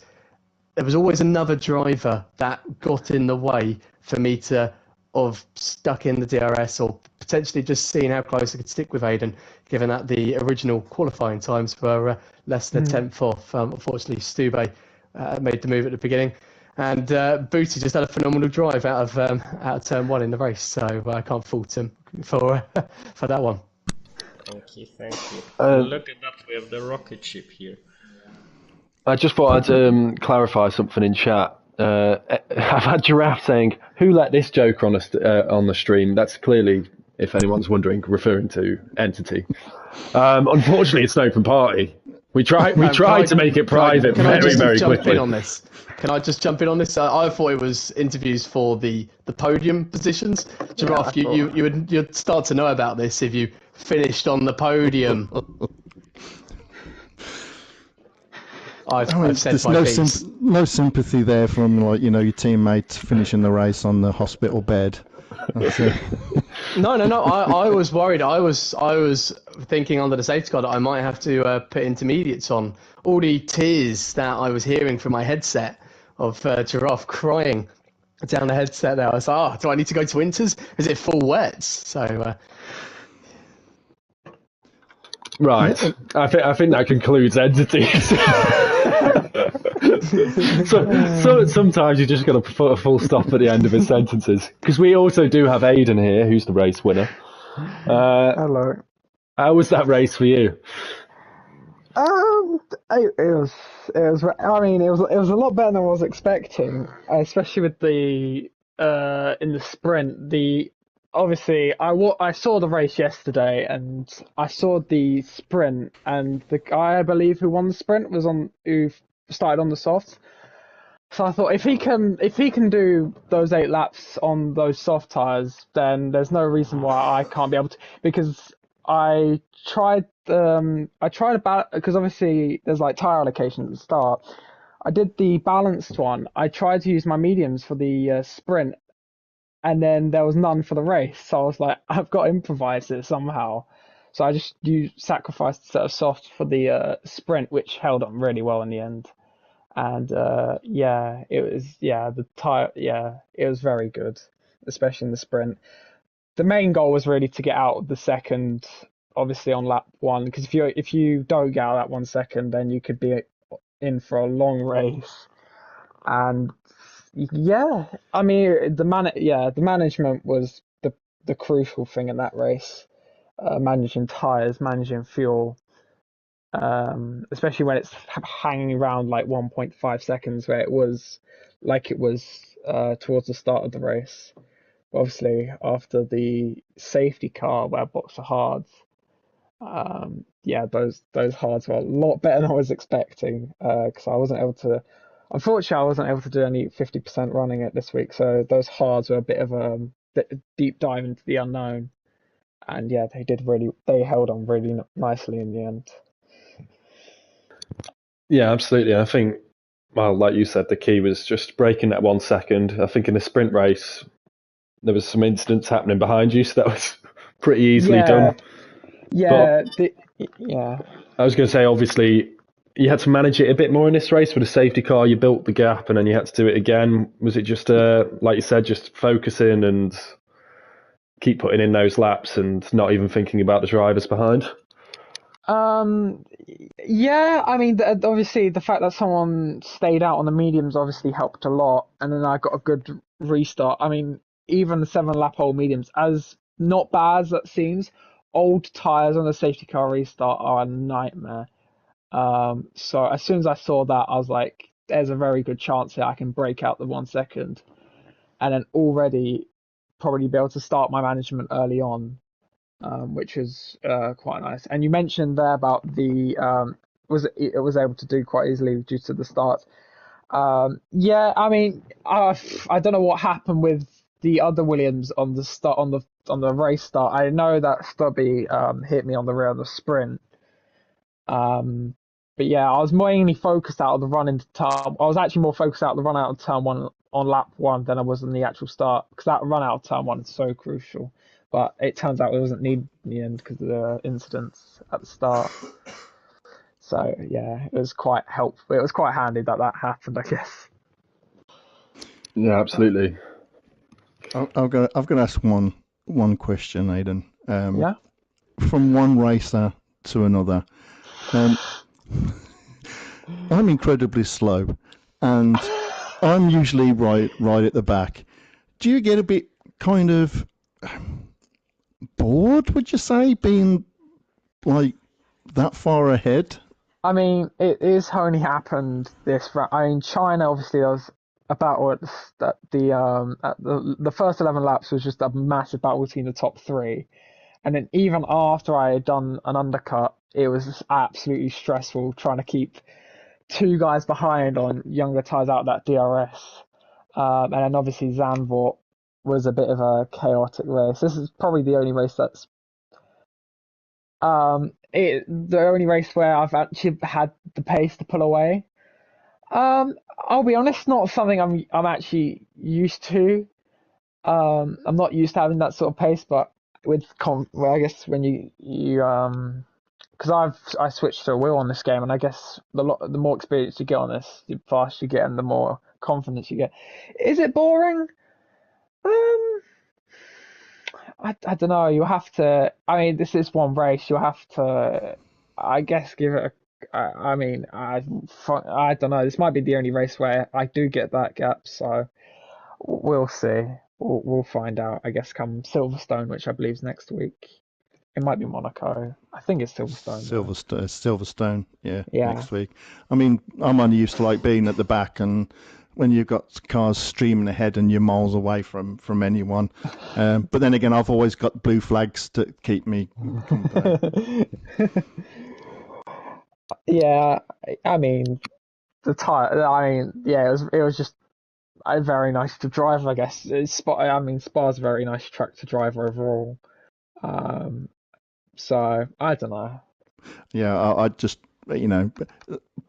another driver that got in the way for me to have stuck in the DRS or potentially just seeing how close I could stick with Aiden, given that the original qualifying times were less than a tenth off. Unfortunately, Stube made the move at the beginning, and Booty just had a phenomenal drive out of turn one in the race. So I can't fault him for that one. Thank you. Look at that, we have the rocket ship here. I just thought I'd clarify something in chat. I've had Giraffe saying, "Who let this joker on the stream?" That's clearly, if anyone's wondering, referring to Entity. Unfortunately, it's an open party. We tried to make it private very quickly. Can I just jump in on this? I thought it was interviews for the podium positions. Giraffe, you'd start to know about this if you finished on the podium. I've said there's my piece. no sympathy there from your teammates finishing the race on the hospital bed. No. I was worried. I was thinking under the safety car that I might have to put intermediates on. All the tears that I was hearing from my headset of Giraffe crying down the headset there. I was like, do I need to go to Winters? Is it full wets? So. Right. I think that concludes entities. so sometimes you just got to put a full stop at the end of his sentences, because we also do have Aidan here, who's the race winner. Hello. How was that race for you? It was. I mean, it was a lot better than I was expecting, especially with the in the sprint. Obviously, I saw the race yesterday, and I saw the sprint, and the guy I believe who won the sprint who started on the softs. So I thought if he can do those 8 laps on those soft tires, then there's no reason why I can't be able to. Because I tried about, because obviously there's like tire allocation at the start. I did the balanced one. I tried to use my mediums for the sprint. And then there was none for the race, so I was like, I've got to improvise this somehow. So I just sacrificed a set of softs for the sprint, which held on really well in the end. And it was very good, especially in the sprint. The main goal was really to get out the second, obviously on lap 1, because if you don't get out that 1 second, then you could be in for a long race. And yeah, I mean the management was the crucial thing in that race. Managing tires, managing fuel, especially when it's hanging around like 1.5 seconds, where it was towards the start of the race. Obviously, after the safety car where box of hards, those hards were a lot better than I was expecting. Because unfortunately, I wasn't able to do any 50% running it this week, so those hards were a bit of a deep dive into the unknown. And yeah, they held on really nicely in the end. Yeah, absolutely. I think, well, like you said, the key was just breaking that 1 second. I think in the sprint race, there was some incidents happening behind you, so that was pretty easily done. Yeah, I was going to say, obviously, you had to manage it a bit more in this race with a safety car. You built the gap, and then you had to do it again. Was it just, like you said, just focusing and keep putting in those laps and not even thinking about the drivers behind? Yeah, I mean, obviously the fact that someone stayed out on the mediums obviously helped a lot, and then I got a good restart. I mean, even the 7-lap-old mediums, as not bad as that seems, old tyres on the safety car restart are a nightmare. So as soon as I saw that, I was like, there's a very good chance that I can break out the 1 second, and then already probably be able to start my management early on. Which was quite nice. And you mentioned there about it was able to do quite easily due to the start. Yeah, I mean, I don't know what happened with the other Williams on the start on the race start. I know that Stubby hit me on the rear of the sprint. Um, but yeah, I was mainly focused out of the run into turn. I was actually more focused out of the run out of turn one on lap one than I was in the actual start because that run out of turn one is so crucial. But it turns out it wasn't needed in the end because of the incidents at the start. So yeah, it was quite helpful. It was quite handy that that happened, I guess. Yeah, absolutely. I've got to ask one question, Aidan. Yeah. From one racer to another, um, I'm incredibly slow, and I'm usually right at the back. Do you get a bit kind of bored? Would you say being like that far ahead? I mean, it is only happened this. I mean, China obviously was a battle at the first 11 laps was just a massive battle between the top three, and then even after I had done an undercut, it was just absolutely stressful trying to keep two guys behind on younger tires out of that DRS. And then obviously Zandvoort was a bit of a chaotic race. This is probably the only race that's the only race where I've actually had the pace to pull away. I'll be honest, not something I'm actually used to. I'm not used to having that sort of pace, but well, I guess when because I switched to a wheel on this game, and I guess the more experience you get on this, the faster you get, and the more confidence you get. Is it boring? Um, I don't know. You have to. I mean, this is one race. You have to, I guess, give it a. I mean, I don't know. This might be the only race where I do get that gap. So we'll see. We'll find out. I guess come Silverstone, which I believe is next week. It might be Monaco. I think it's Silverstone though. Silverstone, yeah, Yeah. next week. I mean, I'm only used to like being at the back, and when you've got cars streaming ahead and you're miles away from anyone. But then again, I've always got blue flags to keep me company. Yeah. I mean, the tire. I mean, yeah. It was just very nice to drive. I guess I mean, Spa's a very nice track to drive overall. Um, so I don't know. Yeah, I just, you know,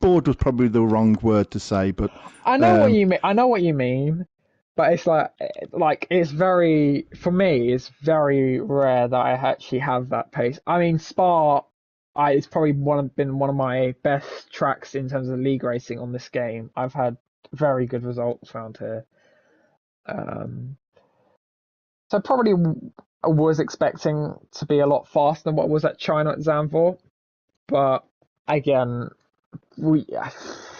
bored was probably the wrong word to say, but I know what um, you mean. I know what you mean, but it's like it's very for me. It's very rare that I actually have that pace. I mean, Spa, it's probably been one of my best tracks in terms of league racing on this game. I've had very good results around here. Um, so probably I was expecting to be a lot faster than what was at China at Zandvoort, but again, it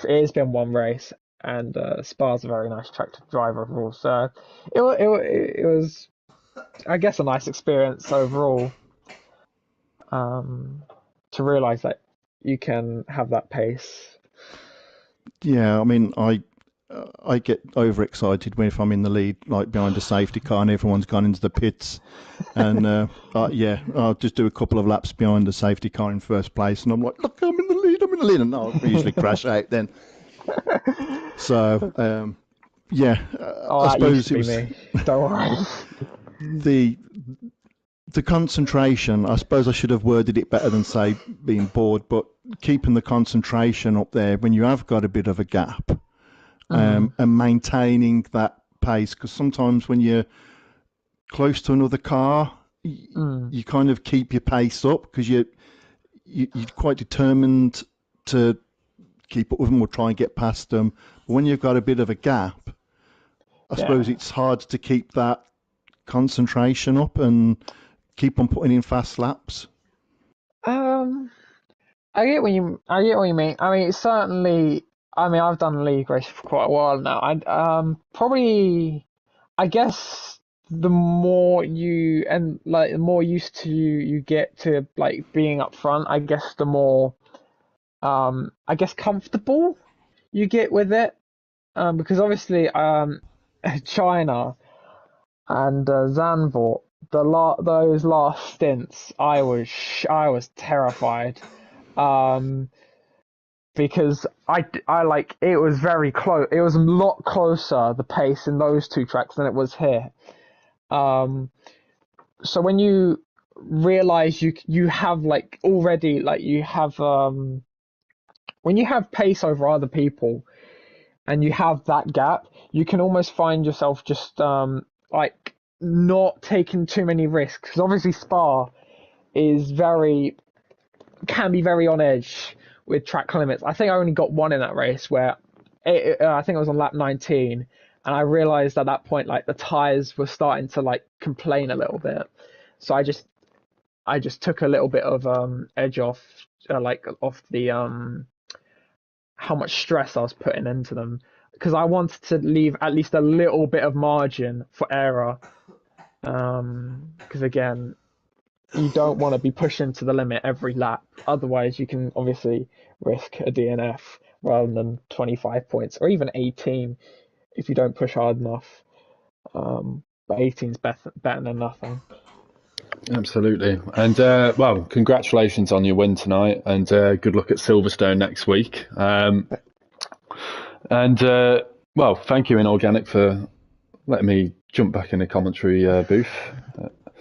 has been one race, and Spa's a very nice track to drive overall. So it was, I guess, a nice experience overall. Um, to realise that you can have that pace. yeah, I mean, I get overexcited when if I'm in the lead, like behind a safety car and everyone's gone into the pits, and yeah, I'll just do a couple of laps behind the safety car in first place, and I'm like, look, I'm in the lead, and I'll usually crash out then. So yeah, Oh, I that used suppose to it be was me. Don't worry. the the concentration. I suppose I should have worded it better than say being bored, but keeping the concentration up there when you have got a bit of a gap, Mm, and maintaining that pace, because sometimes when you're close to another car, mm, you kind of keep your pace up because you're quite determined to keep up with them or try and get past them. But when you've got a bit of a gap, I suppose yeah. it's hard to keep that concentration up and keep on putting in fast laps. Um, I get what you mean. I mean, it's certainly. I mean, I've done league racing for quite a while now. I probably. I guess the more you and like the more used to you get to like being up front, I guess the more I guess comfortable you get with it. Because obviously China and Zandvoort, those last stints, I was terrified. Um because I like it was very close. It was a lot closer the pace in those two tracks than it was here. So when you realize you have like already like you have when you have pace over other people and you have that gap, you can almost find yourself just like not taking too many risks. Because obviously Spa is can be very on edge with track limits. I think I only got one in that race where I think it was on lap 19, and I realized at that point like the tires were starting to like complain a little bit. So I just took a little bit of edge off like off the how much stress I was putting into them, because I wanted to leave at least a little bit of margin for error. Because again, you don't want to be pushing to the limit every lap. Otherwise, you can obviously risk a DNF rather than 25 points or even 18 if you don't push hard enough. But 18 is better than nothing. Absolutely. And well, congratulations on your win tonight, and good luck at Silverstone next week. And well, thank you, Inorganic, for letting me jump back in the commentary booth.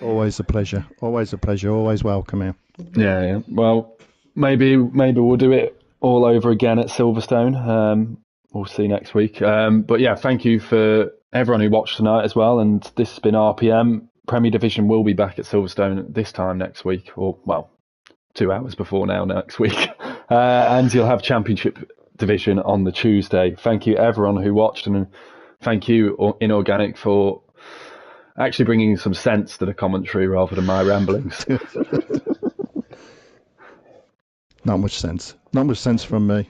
Always a pleasure. Always a pleasure. Always welcome here. Yeah. Well, maybe we'll do it all over again at Silverstone. We'll see next week. But yeah, thank you for everyone who watched tonight as well. And this has been RPM. Premier Division will be back at Silverstone this time next week, or well, 2 hours before now next week. And you'll have Championship Division on the Tuesday. Thank you everyone who watched, and thank you Inorganic for actually bringing some sense to the commentary rather than my ramblings. Not much sense. Not much sense from me.